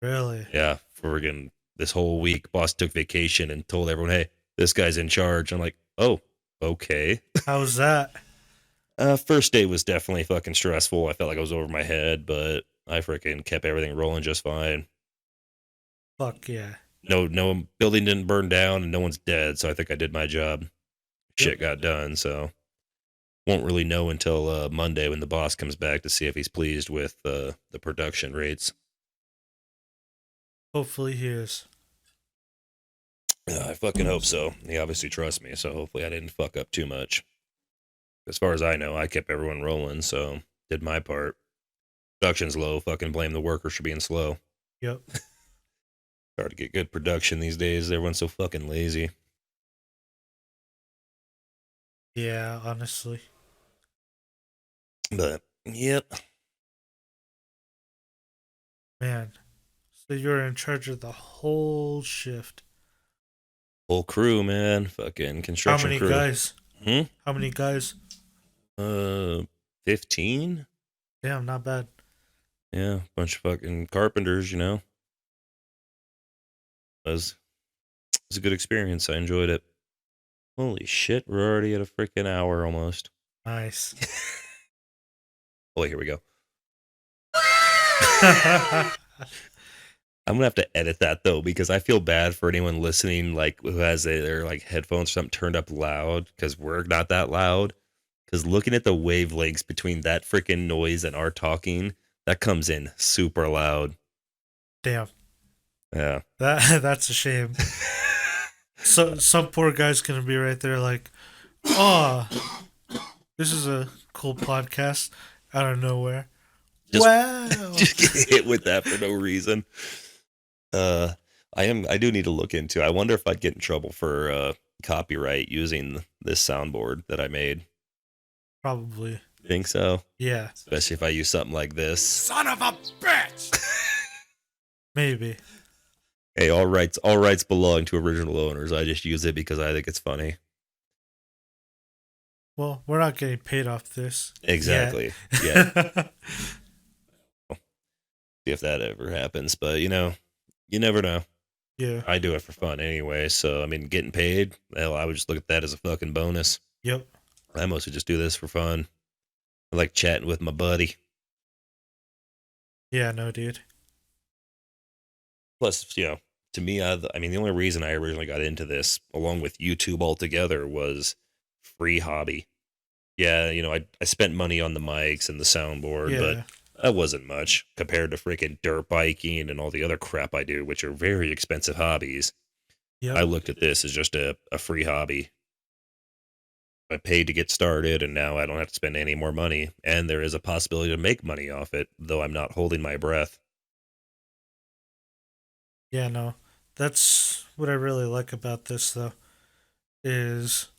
Really? Yeah, friggin' this whole week, boss took vacation and told everyone, "Hey, this guy's in charge." I'm like, "Oh, okay." How was that? First day was definitely fucking stressful. I felt like I was over my head, but I freaking kept everything rolling just fine. Fuck yeah. No building didn't burn down and no one's dead, so I think I did my job. Yep. Shit got done, so won't really know until Monday when the boss comes back to see if he's pleased with the production rates. Hopefully he is. I fucking hope so. He obviously trusts me, so hopefully I didn't fuck up too much. As far as I know, I kept everyone rolling, so did my part. Production's low. Fucking blame the workers for being slow. Yep. Hard to get good production these days. Everyone's so fucking lazy. Yeah, honestly. But yep, Man. So you're in charge of the whole shift. whole crew, man. Fucking How construction many crew. guys? Hmm. How many guys? 15. Damn, not bad. Yeah, bunch of fucking carpenters. It was a good experience. I enjoyed it. Holy shit, we're already at a freaking hour almost. Nice. Oh, here we go. I'm gonna have to edit that though because I feel bad for anyone listening, like who has their like headphones or something turned up loud because we're not that loud. Because looking at the wavelengths between that freaking noise and our talking, that comes in super loud. Damn. Yeah. That's a shame. So some poor guy's gonna be right there like, oh, this is a cool podcast out of nowhere. Just, Wow. just get hit with that for no reason. I do need to look into. I wonder if I'd get in trouble for copyright using this soundboard that I made. Probably. Think so? Yeah. Especially if I use something like this. Son of a bitch! Maybe. Hey, all rights belong to original owners. I just use it because I think it's funny. Well, we're not getting paid off this. Exactly. Yet. Yeah. See if that ever happens, but you never know. Yeah. I do it for fun anyway, so I mean, getting paid, well, I would just look at that as a fucking bonus. Yep. I mostly just do this for fun. I like chatting with my buddy. Yeah, no, dude. Plus, to me, I mean, the only reason I originally got into this, along with YouTube altogether, was free hobby. Yeah, I spent money on the mics and the soundboard, but Yeah. that wasn't much compared to freaking dirt biking and all the other crap I do, which are very expensive hobbies. Yep. I looked at this as just a free hobby. I paid to get started, and now I don't have to spend any more money. And there is a possibility to make money off it, though I'm not holding my breath. Yeah, no. That's what I really like about this though, is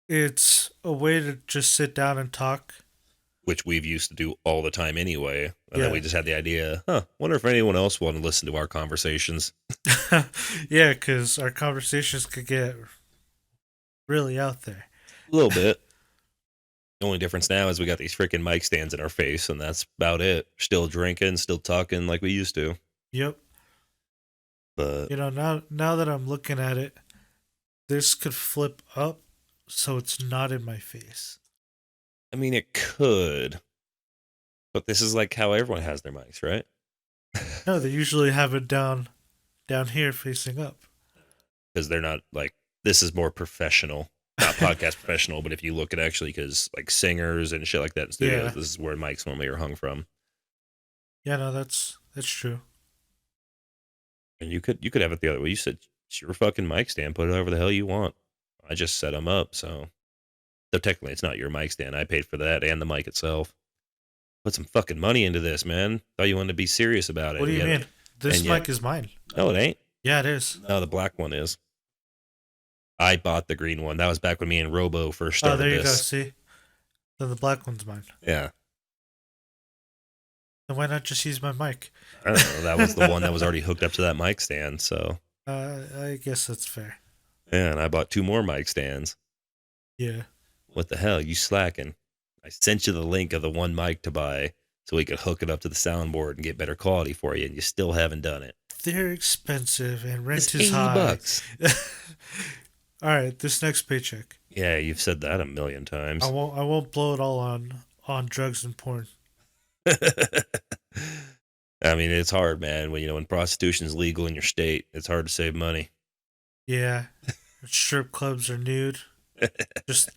it's a way to just sit down and talk. Which we've used to do all the time anyway. And Yeah. then we just had the idea, wonder if anyone else wanted to listen to our conversations. Yeah, because our conversations could get really out there. A little bit. The only difference now is we got these freaking mic stands in our face, and that's about it. Still drinking, still talking like we used to. Yep. But Now that I'm looking at it, this could flip up so it's not in my face. I mean, it could. But this is like how everyone has their mics, right? No, they usually have it down here facing up. Because they're not like, this is more professional. Not podcast professional, but if you look at actually, because like singers and shit like that in studios, Yeah. this is where mics normally are hung from. Yeah, no, that's true. And you could have it the other way. You said it's your fucking mic stand. Put it however the hell you want. I just set them up, so technically it's not your mic stand. I paid for that and the mic itself. Put some fucking money into this, man. Thought you wanted to be serious about it. What do you mean? This mic is mine. No, it ain't. Yeah, it is. No, the black one is. I bought the green one. That was back when me and Robo first started Oh, there you go. this. See? Then the black one's mine. Yeah. Then why not just use my mic? I don't know. That was the one that was already hooked up to that mic stand, so I guess that's fair. And I bought 2 more mic stands. Yeah. What the hell? You slacking? I sent you the link of the one mic to buy so we could hook it up to the soundboard and get better quality for you, and you still haven't done it. They're expensive and rent It's is $80 high. bucks. All right, this next paycheck, Yeah, you've said that a million times. I won't blow it all on drugs and porn. I mean, it's hard, man. When prostitution is legal in your state, it's hard to save money. Yeah, strip clubs are nude. Just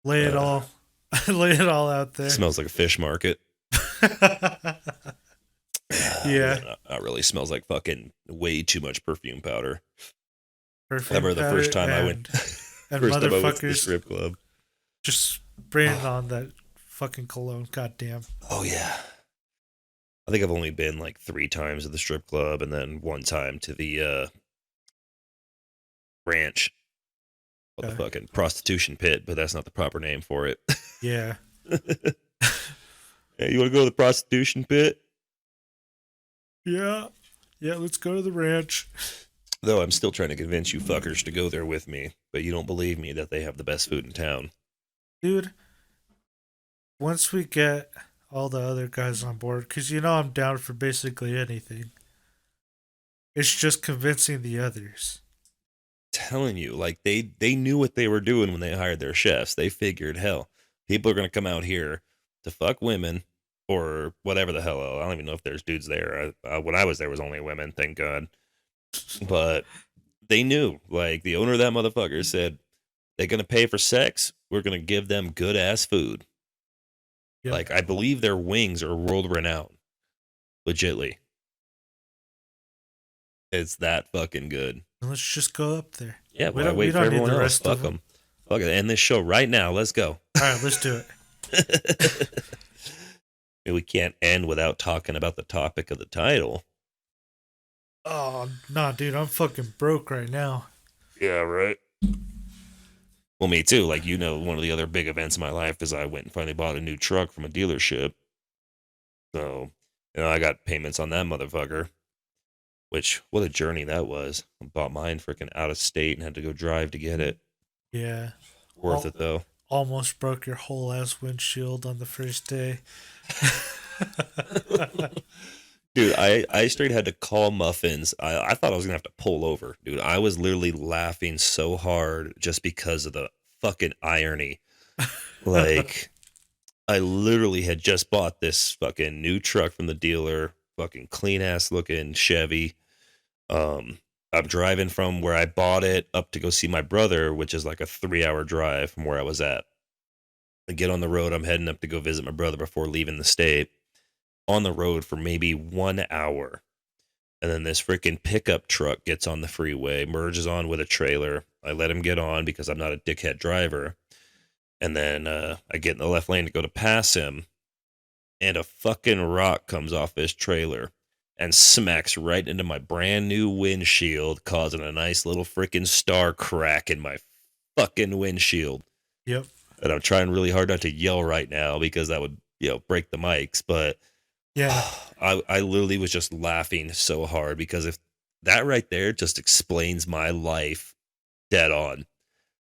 lay it all, lay it all out there. Smells like a fish market. Yeah, Not really. Smells like fucking way too much perfume powder. perfume Remember the first powder time I went, and first time I went to the motherfuckers strip club. just spraying on that fucking cologne. Goddamn. Oh yeah. I think I've only been like 3 times to the strip club, and then 1 time to the ranch. Well, the fucking prostitution pit, but that's not the proper name for it. Yeah. Hey, you want to go to the prostitution pit? Yeah. Yeah, let's go to the ranch. Though I'm still trying to convince you fuckers to go there with me, but you don't believe me that they have the best food in town. Dude, once we get all the other guys on board, because I'm down for basically anything, it's just convincing the others. Telling you, like they knew what they were doing when they hired their chefs. They figured, hell, people are gonna come out here to fuck women or whatever the hell. I don't even know if there's dudes there. When I was there, was only women, thank God. But they knew, like the owner of that motherfucker said, they're gonna pay for sex. We're gonna give them good ass food. Yep. Like I believe their wings are world renowned, legitly. It's that fucking good. Let's just go up there. Yeah, We why don't- wait we for don't need everyone the else? rest of Fuck them. Fuck it. End this show right now. Let's go. All right, let's do it. We can't end without talking about the topic of the title. Oh, nah, dude, I'm fucking broke right now. Yeah, right. Well, me too. Like, one of the other big events in my life is I went and finally bought a new truck from a dealership. So, I got payments on that motherfucker. Which, what a journey that was. I bought mine freaking out of state and had to go drive to get it. Yeah. Worth it, though. Almost broke your whole ass windshield on the first day. Dude, I straight had to call Muffins. I thought I was going to have to pull over. Dude, I was literally laughing so hard just because of the fucking irony. Like, I literally had just bought this fucking new truck from the dealer, fucking clean-ass looking Chevy. I'm driving from where I bought it up to go see my brother, which is like a 3-hour drive from where I was at. I get on the road. I'm heading up to go visit my brother before leaving the state. On the road for maybe 1 hour. And then this freaking pickup truck gets on the freeway, merges on with a trailer. I let him get on because I'm not a dickhead driver. And then I get in the left lane to go to pass him. And a fucking rock comes off this trailer and smacks right into my brand new windshield, causing a nice little freaking star crack in my fucking windshield. Yep. And I'm trying really hard not to yell right now because that would, break the mics. But yeah, I literally was just laughing so hard because if that right there just explains my life dead on.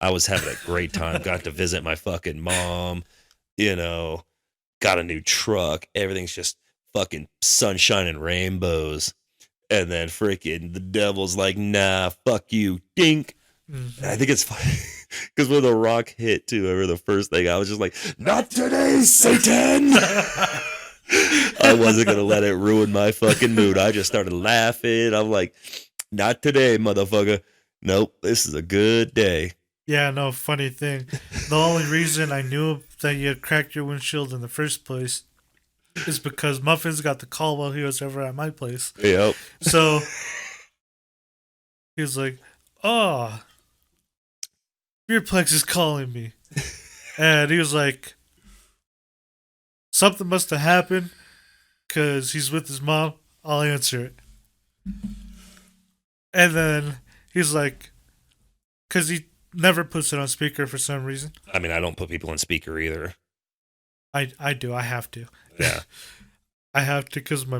I was having a great time. Got to visit my fucking mom, got a new truck. Everything's just fucking sunshine and rainbows. And then freaking the devil's like, nah, fuck you, dink. Mm-hmm. I think it's funny because when the rock hit too, I remember the first thing I was just like, not today, Satan. I wasn't going to let it ruin my fucking mood. I just started laughing. I'm like, not today, motherfucker. Nope, this is a good day. Yeah, no, funny thing. The only reason I knew that you had cracked your windshield in the first place is because Muffins got the call while he was over at my place. Yep. So he was like, oh, Beerplex is calling me. And he was like, something must have happened because he's with his mom. I'll answer it. And then he's like, because he never puts it on speaker for some reason. I mean, I don't put people on speaker either. I do. I have to. Yeah. I have to because my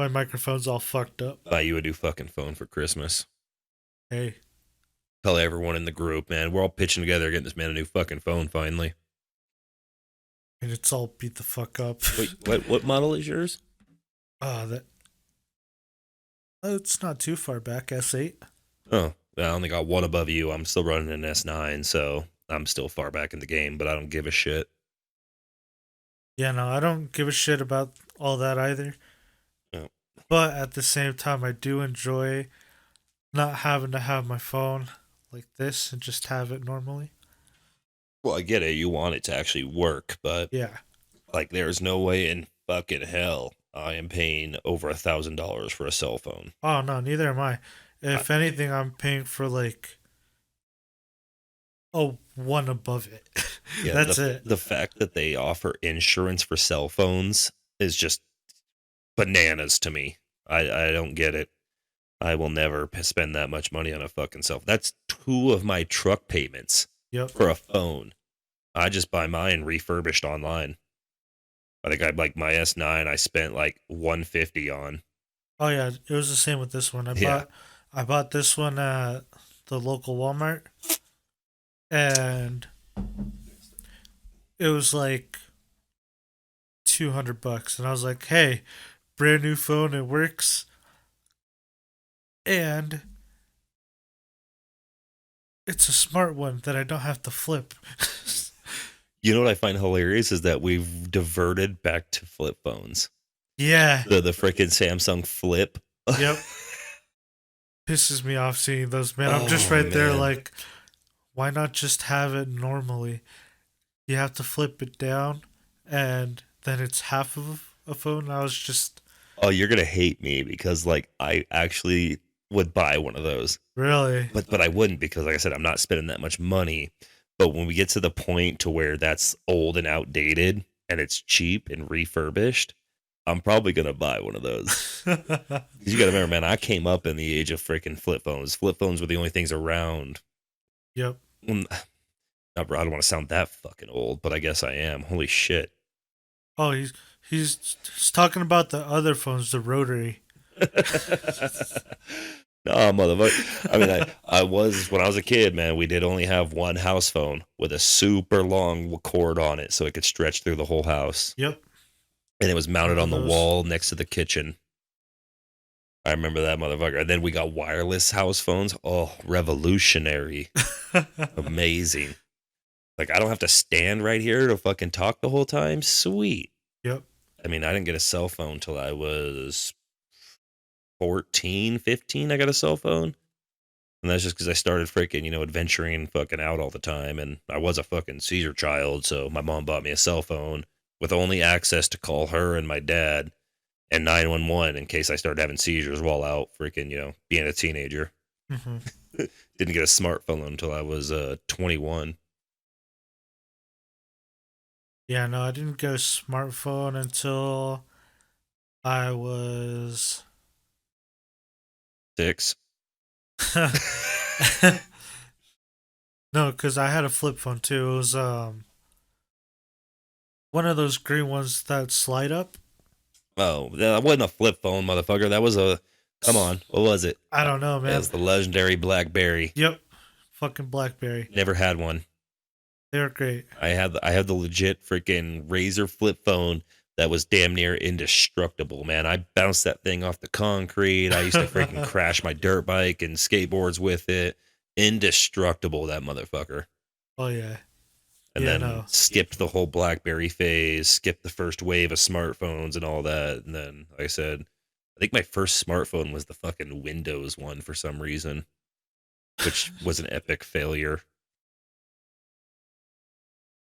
microphone's all fucked up. Buy you a new fucking phone for Christmas. Hey, Tell everyone in the group, man. We're all pitching together, getting this man a new fucking phone finally. And it's all beat the fuck up. Wait, what model is yours? That it's not too far back. S8. Oh, I only got one above you. I'm still running an S9, so I'm still far back in the game, but I don't give a shit. Yeah, no, I don't give a shit about all that either. No. But at the same time, I do enjoy not having to have my phone like this and just have it normally. Well, I get it. You want it to actually work, but Yeah. like, there's no way in fucking hell I am paying over $1,000 for a cell phone. Oh no, neither am I. If anything, I'm paying for like one above it. Yeah, That's the, it. the fact that they offer insurance for cell phones is just bananas to me. I don't get it. I will never spend that much money on a fucking cell phone. That's two of my truck payments Yep. for a phone. I just buy mine refurbished online. I think I like my S9. I spent like 150 on. Oh yeah, it was the same with this one. Yeah. I bought this one at the local Walmart, and it was like $200, and I was like, "Hey, brand new phone, it works, and it's a smart one that I don't have to flip." You know what I find hilarious is that we've diverted back to flip phones. Yeah. The freaking Samsung Flip. Yep. Pisses me off seeing those, man. I'm just Oh, right there, man. like, why not just have it normally? You have to flip it down, and then it's half of a phone. I was just Oh, you're gonna hate me because like I actually would buy one of those, really. but I wouldn't because like I said, I'm not spending that much money. But when we get to the point to where that's old and outdated and it's cheap and refurbished, I'm probably gonna buy one of those. 'Cause you gotta remember, man, I came up in the age of freaking flip phones. Flip phones were the only things around. Yep. Mm, I don't want to sound that fucking old, but I guess I am. Holy shit. Oh, he's talking about the other phones, the rotary. No, motherfucker. I mean, I was, when I was a kid, man, we did only have one house phone with a super long cord on it so it could stretch through the whole house. Yep. And it was mounted on the Those. wall next to the kitchen. I remember that motherfucker. And then we got wireless house phones. Oh, revolutionary. Amazing. Like, I don't have to stand right here to fucking talk the whole time. Sweet. Yep. I mean, I didn't get a cell phone till I was 14, 15. I got a cell phone. And that's just because I started freaking, adventuring fucking out all the time. And I was a fucking seizure child. So my mom bought me a cell phone with only access to call her and my dad and 911 in case I started having seizures while out freaking, being a teenager. Hmm. Didn't get a smartphone until I was 21. Yeah, no, I didn't get a smartphone until I was 6. no, because I had a flip phone too. It was one of those green ones that slide up. Oh, that wasn't a flip phone, motherfucker. That was a. Come on, what was it? I don't know, man. That's the legendary BlackBerry. Yep. Fucking BlackBerry. Never had one. They were great. I had the legit freaking Razor flip phone that was damn near indestructible, man. I bounced that thing off the concrete. I used to freaking crash my dirt bike and skateboards with it. Indestructible, that motherfucker. Oh yeah. And Yeah, then no. skipped the whole BlackBerry phase, skipped the first wave of smartphones and all that. And then, like I said, I think my first smartphone was the fucking Windows one for some reason, which was an epic failure.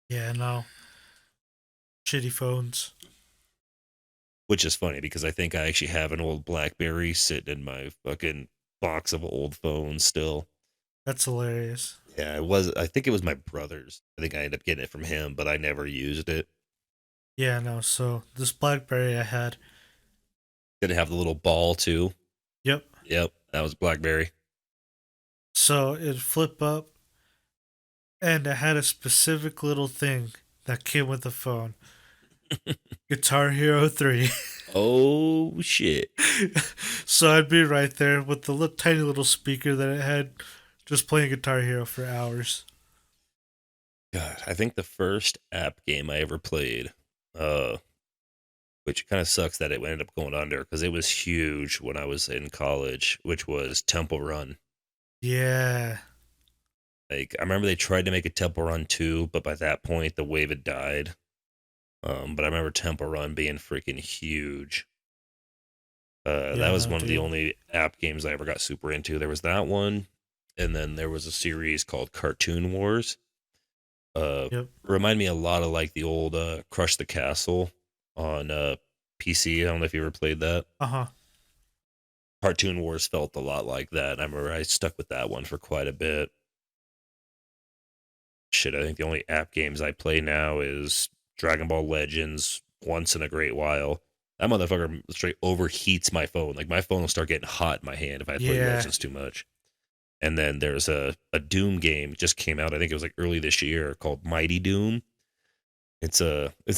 Yeah, no. Shitty phones. Which is funny because I think I actually have an old BlackBerry sitting in my fucking box of old phones still. That's hilarious. Yeah, it was. I think it was my brother's. I think I ended up getting it from him, but I never used it. Yeah, no. So this BlackBerry I had. Didn't have the little ball too. Yep. Yep, that was BlackBerry. So it'd flip up, and it had a specific little thing that came with the phone. Guitar Hero 3. Oh shit! So I'd be right there with the tiny little speaker that it had, Just playing Guitar Hero for hours. God, I think the first app game I ever played, uh, which kind of sucks that it ended up going under because it was huge when I was in college, which was Temple Run. Yeah. Like I remember they tried to make a Temple Run 2, but by that point the wave had died. But I remember Temple Run being freaking huge. That Yeah, was no, one of the dude. only app games I ever got super into. There was that one, and then there was a series called Cartoon Wars. Yep. Remind me a lot of like the old Crush the Castle on PC. I don't know if you ever played that. Uh-huh. Cartoon Wars felt a lot like that. I remember I stuck with that one for quite a bit. Shit, I think the only app games I play now is Dragon Ball Legends once in a great while. That motherfucker straight overheats my phone. Like my phone will start getting hot in my hand if I play Yeah. Legends too much. And then there's a Doom game just came out. I think it was like early this year called Mighty Doom. It's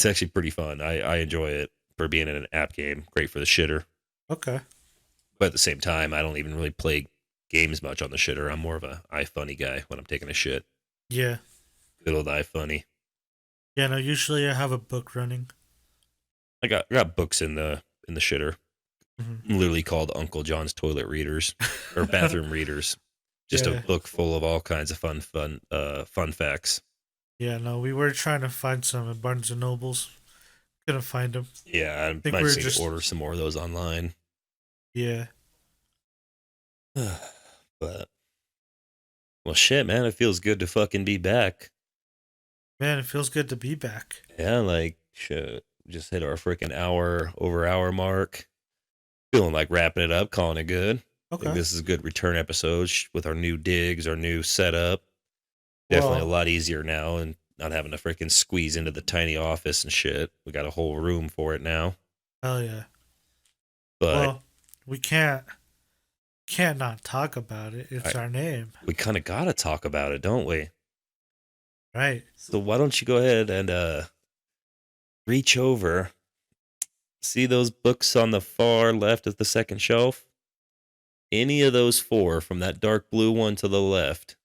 actually pretty fun. I enjoy it for being in an app game. Great for the shitter. Okay. But at the same time, I don't even really play games much on the shitter. I'm more of a iFunny guy when I'm taking a shit. Yeah. Good old iFunny. Yeah, no, usually I have a book running. I got books in the shitter. Mm-hmm. Literally called Uncle John's Toilet Readers or Bathroom Readers. Just a Yeah. book full of all kinds of fun facts. Yeah, no, we were trying to find some at Barnes and Nobles. Couldn't find them. Yeah, I I think might we were just need to just order some more of those online. yeah. But well, shit, man, it feels good to fucking be back. Man, it feels good to be back. Yeah, like shit, just hit our freaking hour mark. Feeling like wrapping it up, calling it good. I think Okay. this is a good return episode with our new digs, our new setup. Definitely a Well, lot easier now, and not having to freaking squeeze into the tiny office and shit. We got a whole room for it now. hell yeah. But Well, we can't not talk about it. It's I, our name. we kind of gotta talk about it, don't we? Right. So why don't you go ahead and reach over, see those books on the far left of the second shelf? Any of those four from that dark blue one to the left.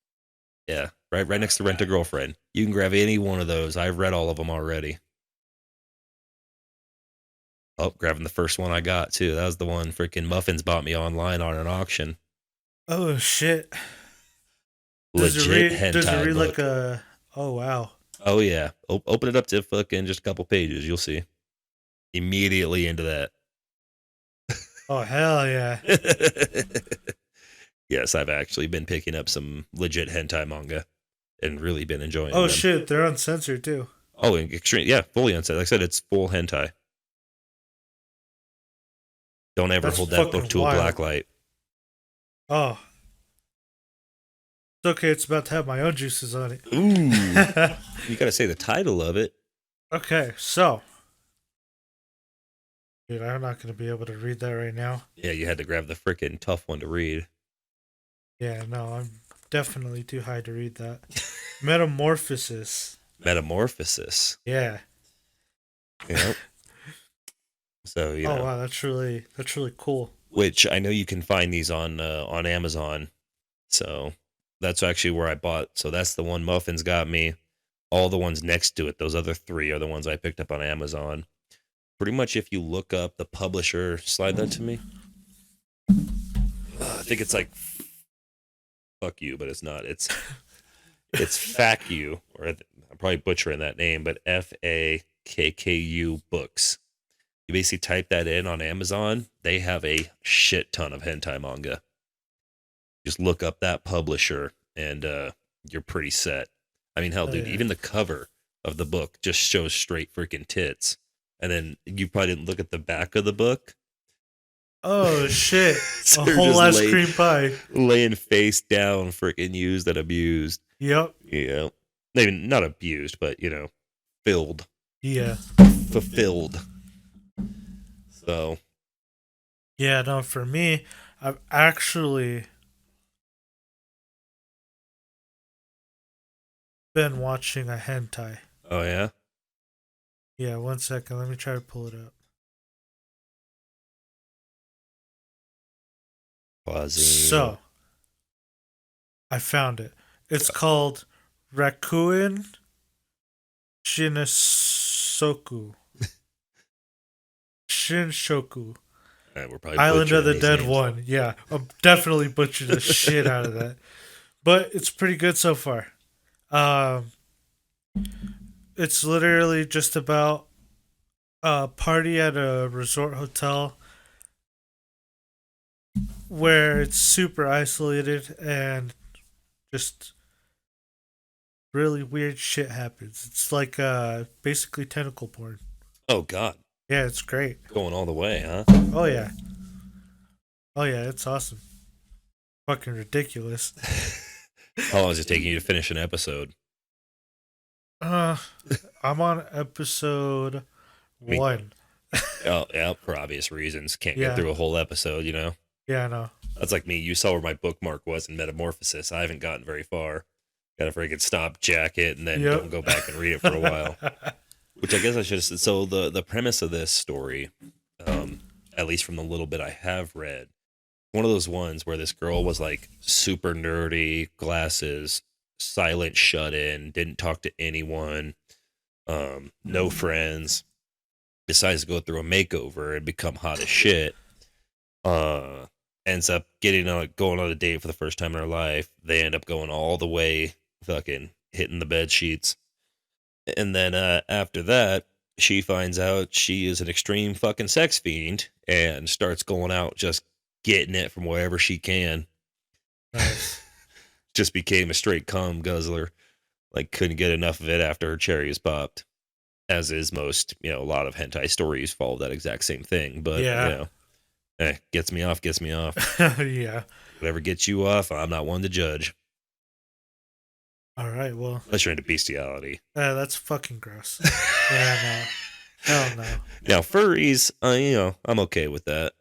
Yeah, right next to Rent a Girlfriend. You can grab any one of those. I've read all of them already. Oh, grabbing the first one I got too. That was the one freaking Muffins bought me online on an auction. Oh shit. Legit Does it hentai read like book. a oh wow. Oh yeah. Open it up to fucking just a couple pages. You'll see. Immediately into that. Oh hell yeah. Yes, I've actually been picking up some legit hentai manga and really been enjoying Oh them. shit, they're uncensored too. Oh, and extreme. Yeah, fully unsaid. Like I said, it's full hentai. Don't ever That's hold that book fucking to a wild. black light. Oh. It's okay, it's about to have my own juices on it. Ooh. You gotta say the title of it. Okay, so dude, I'm not gonna be able to read that right now. Yeah, you had to grab the freaking tough one to read. Yeah, no, I'm definitely too high to read that. Metamorphosis. Metamorphosis. Yeah. Yep. So, Oh wow, that's really cool. which I know you can find these on Amazon. So that's actually where I bought. So that's the one Muffins got me. All the ones next to it, those other three are the ones I picked up on Amazon. Pretty much, if you look up the publisher, slide that to me. I think it's like fuck you, but it's not. It's Fack You, or I'm probably butchering that name, but FAKKU Books. You basically type that in on Amazon. They have a shit ton of hentai manga. Just look up that publisher, and you're pretty set. I mean, hell, Oh dude, yeah. even the cover of the book just shows straight freaking tits. And then you probably didn't look at the back of the book. Oh shit. So A they're whole just ice cream pie. laying face down, freaking used and abused. Yep. Yeah, maybe not abused, but filled, Yeah. fulfilled. So Yeah, no, for me, I've actually been watching a hentai. oh yeah, Yeah, one second. Let me try to pull it up. Quasi. So, I found it. It's called Rakuen Shinesoku. Shinshoku. We're probably Island of butchering the these Dead names. 1. Yeah, I'm definitely butchered the shit out of that. But it's pretty good so far. Um, it's literally just about a party at a resort hotel where it's super isolated and just really weird shit happens. It's like basically tentacle porn. Oh God, Yeah, it's great. going all the way, huh? Oh yeah. Oh yeah, it's awesome. Fucking ridiculous. How long is it taking you to finish an episode? Uh I'm on episode I mean, 1. oh yeah, for obvious reasons, can't get Yeah. through a whole episode. You know, Yeah, I know. that's like me. You saw where my bookmark was in Metamorphosis. I haven't gotten very far. Got to freaking stop, jack it, and then don't Yep. go back and read it for a while. Which I guess I should have. So the premise of this story, at least from the little bit I have read, one of those ones where this girl was like super nerdy, glasses, silent, shut in, didn't talk to anyone, no friends, decides to go through a makeover and become hot as shit. Uh, ends up going on a date for the first time in her life. They end up going all the way, fucking hitting the bed sheets, and then after that, she finds out she is an extreme fucking sex fiend and starts going out just getting it from wherever she can. Nice. Just became a straight cum guzzler. Like couldn't get enough of it after her cherry is popped. As is most, a lot of hentai stories follow that exact same thing. But Yeah. gets me off, gets me off. Yeah. Whatever gets you off, I'm not one to judge. All right. Well, Unless you're into bestiality. that's fucking gross. Yeah, no. Hell no. Now furries, I'm okay with that.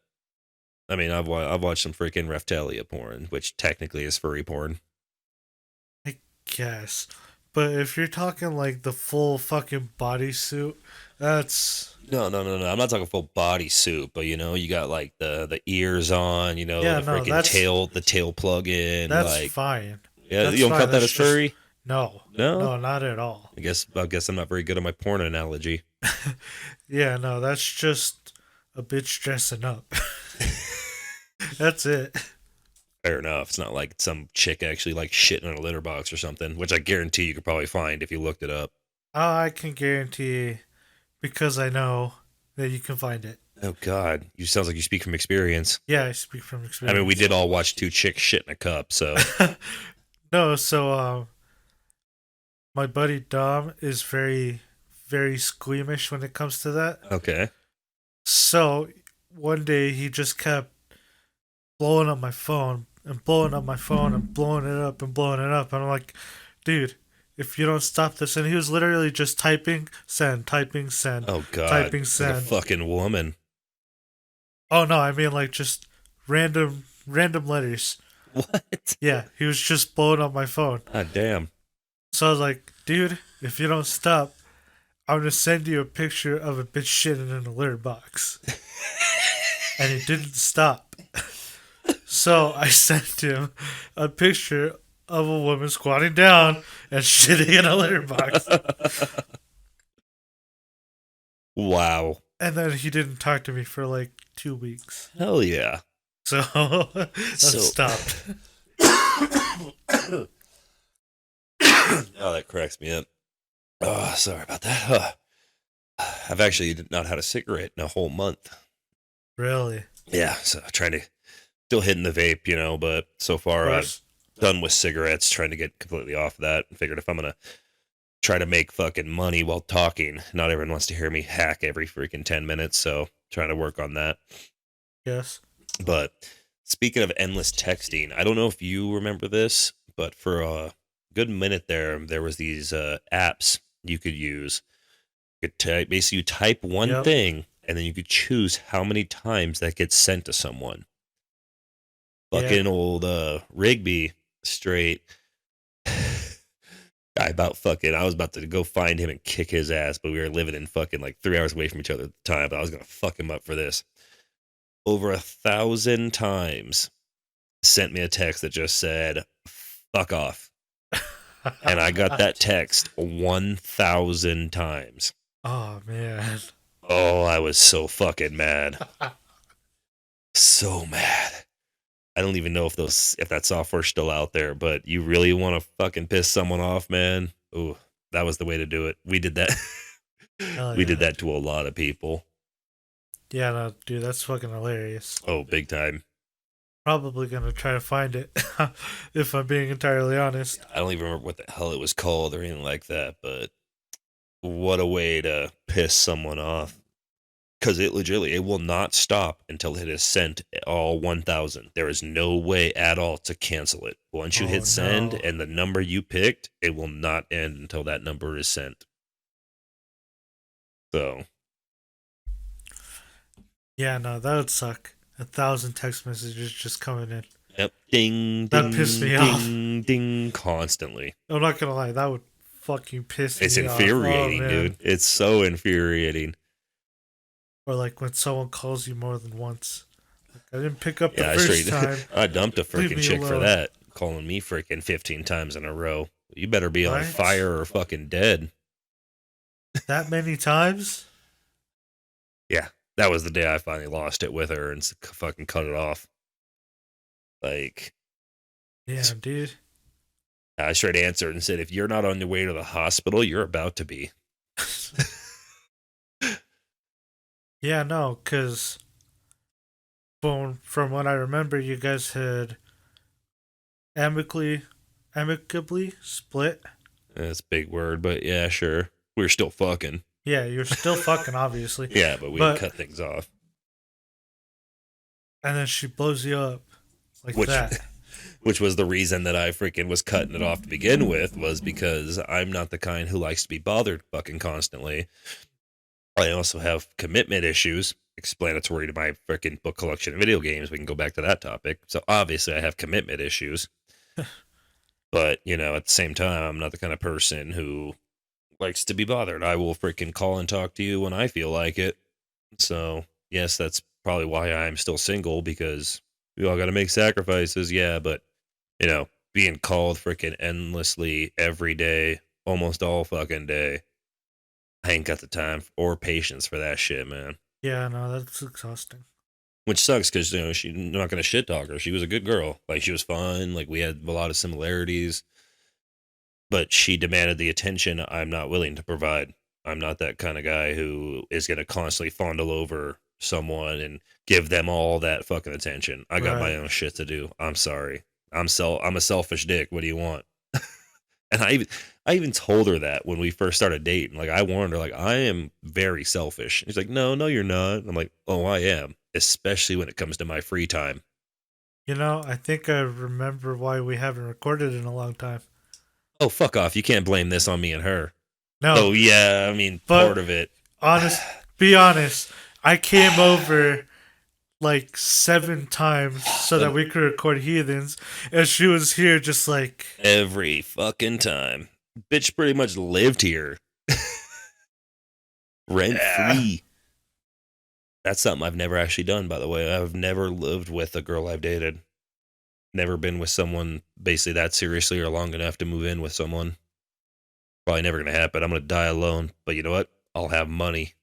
I mean, I've watched some freaking Reptilia porn, which technically is furry porn. I guess. But if you're talking like the full fucking bodysuit, that's No. I'm not talking full body suit, but you got like the ears on, yeah, the no, freaking the tail plug in, that's like fine. yeah, That's you don't fine. count that That's as just furry? no, No, no, not at all. I guess I'm not very good at my porn analogy. Yeah, no, that's just a bitch dressing up. That's it. Fair enough. It's not like some chick actually like shitting in a litter box or something, which I guarantee you could probably find if you looked it up. I can guarantee because I know that you can find it. Oh God, you sounds like you speak from experience. Yeah, I speak from I experience. mean, we did all watch two chicks shit in a cup, so No, so my buddy Dom is very, very squeamish when it comes to that. okay. So one day he just kept blowing up my phone and blowing up my phone and blowing it up and blowing it up. And I'm like, dude, if you don't stop this, and he was literally just typing send, typing send, Oh God, typing like a send. fucking woman. Oh no, I mean like just random letters. What? Yeah, he was just blowing up my phone. God damn. So I was like, dude, if you don't stop, I'm gonna send you a picture of a bitch shitting in a litter box. And he didn't stop. So I sent him a picture of a woman squatting down and shitting in a litter box. Wow. And then he didn't talk to me for like 2 weeks. Hell yeah. So that So- stopped. Oh, that cracks me up. Oh, sorry about that. I've actually not had a cigarette in a whole month. Really? Yeah, so trying to still hitting the vape, but so far I've Gross. done with cigarettes, trying to get completely off of that. And figured if I'm gonna try to make fucking money while talking, not everyone wants to hear me hack every freaking 10 minutes, so trying to work on that. Yes. But speaking of endless texting, I don't know if you remember this, but for a good minute there was these apps you could use. You could basically you type one Yep. thing, and then you could choose how many times that gets sent to someone. Yeah. Fucking old Rigby straight. I was about to go find him and kick his ass, but we were living in fucking like 3 hours away from each other at the time. But I was gonna fuck him up for this. Over 1,000 times sent me a text that just said, fuck off. And I got that text 1,000 times. Oh man. Oh, I was so fucking mad. So mad. I don't even know if that software's still out there, but you really want to fucking piss someone off, man? Ooh, that was the way to do it. We did that. Hell We yeah. did that to a lot of people. Yeah, no, dude, that's fucking hilarious. Oh, big time. Probably gonna try to find it, if I'm being entirely honest. I don't even remember what the hell it was called or anything like that, but what a way to piss someone off. Because it will not stop until it is sent all 1,000. There is no way at all to cancel it. Once you Oh, hit send no. and the number you picked, it will not end until that number is sent. So, Yeah, no, that would suck. 1,000 text messages just coming in. yep. Ding, That ding, pissed me ding, off. ding, constantly. I'm not gonna lie, that would fucking piss It's me off. infuriating, Oh, man. dude. It's so infuriating. Or like when someone calls you more than once. Like, I didn't pick up the Yeah, first time. I dumped a Leave freaking me chick for alone. that, calling me freaking 15 times in a row. You better be on Right? fire or fucking dead. That many times? Yeah, that was the day I finally lost it with her and fucking cut it off. Like, Damn, dude. I straight answered and said, if you're not on your way to the hospital, you're about to be. Yeah, no, because from what I remember, you guys had amicably split. That's a big word, but yeah, sure. We were still fucking. Yeah, you're still fucking, obviously. Yeah, but we had cut things off. And then she blows you up like that. Which was the reason that I freaking was cutting it off to begin with, was because I'm not the kind who likes to be bothered fucking constantly. I also have commitment issues, explanatory to my freaking book collection and video games. We can go back to that topic. So obviously I have commitment issues. But, you know, at the same time, I'm not the kind of person who likes to be bothered. I will freaking call and talk to you when I feel like it. So, yes, that's probably why I'm still single, because we all got to make sacrifices. Yeah, but, you know, being called freaking endlessly every day, almost all fucking day, I ain't got the time or patience for that shit, man. Yeah, no, that's exhausting. Which sucks because, you know, she's not going to shit talk her. She was a good girl. Like, she was fun. Like, we had a lot of similarities. But she demanded the attention I'm not willing to provide. I'm not that kind of guy who is going to constantly fondle over someone and give them all that fucking attention. I got my own shit to do. I'm sorry. I'm a selfish dick. What do you want? And I even told her that when we first started dating. Like, I warned her, like, I am very selfish. She's like, no, you're not. I'm like, oh, I am, especially when it comes to my free time. You know, I think I remember why we haven't recorded in a long time. Oh, fuck off. You can't blame this on me and her. No. Oh, yeah, I mean, part of it. Be honest. I came over like 7 times so that we could record Heathens, and she was here just like... every fucking time. Bitch pretty much lived here. Rent free. That's something I've never actually done, by the way. I've never lived with a girl I've dated. Never been with someone basically that seriously or long enough to move in with someone. Probably never going to happen. I'm going to die alone. But you know what? I'll have money.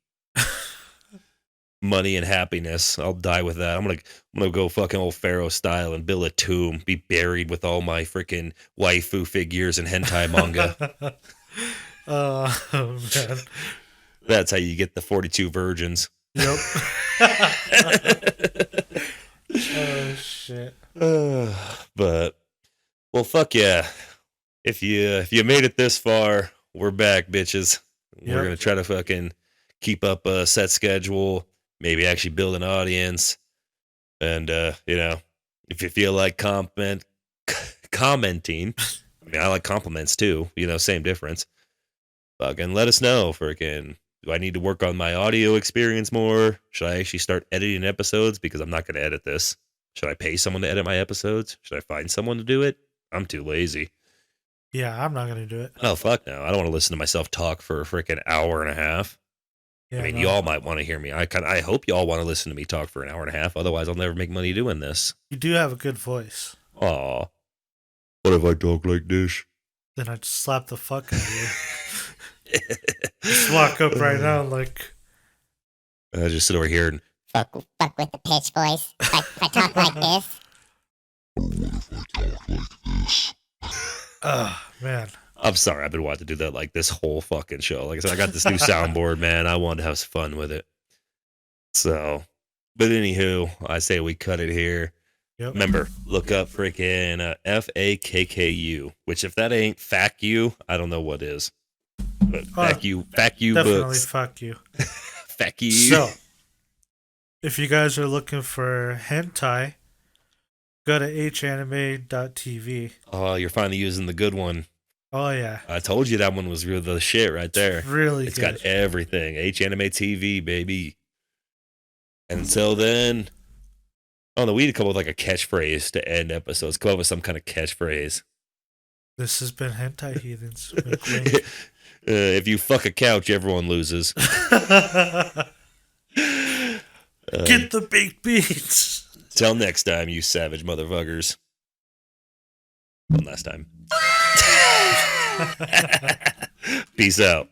Money and happiness. I'll die with that. I'm gonna go fucking old Pharaoh style and build a tomb. Be buried with all my freaking waifu figures and hentai manga. Oh, man. That's how you get the 42 virgins. Yep. Oh, shit. But, well, fuck yeah. If you made it this far, we're back, bitches. Yep. We're gonna try to fucking keep up a set schedule, maybe actually build an audience, and you know, if you feel like commenting, I mean, I like compliments too. You know, same difference. Fucking let us know. Freaking, do I need to work on my audio experience more? Should I actually start editing episodes? Because I'm not going to edit this. Should I pay someone to edit my episodes? Should I find someone to do it? I'm too lazy. Yeah, I'm not going to do it. Oh, fuck no. I don't want to listen to myself talk for a freaking hour and a half. Yeah, I mean, y'all might want to hear me. I hope y'all want to listen to me talk for an hour and a half. Otherwise, I'll never make money doing this. You do have a good voice. Aw. What if I talk like this? then I'd slap the fuck out of you. Just walk up right now and like, I just sit over here and Fuck with the pitch, boys. If I talk like this. man. I'm sorry, I've been wanting to do that like this whole fucking show. Like I said, I got this new soundboard, man. I wanted to have some fun with it. So, but anywho, I say we cut it here. Yep. Remember, look up freaking FAKKU, which if that ain't FAQ you, I don't know what is. But FAQ you Definitely books. fuck you. FAQ you. So, if you guys are looking for hentai, go to hanime.tv. Oh, you're finally using the good one. Oh, yeah. I told you that one was real the shit right there. Really It's good. got everything. Anime TV, baby. And until then, I don't know, we need to come up with like a catchphrase to end episodes. Come up with some kind of catchphrase. This has been Hentai Heathens. Wink, wink. If you fuck a couch, everyone loses. Get the baked beans. Till next time, you savage motherfuckers. One last time. Peace out.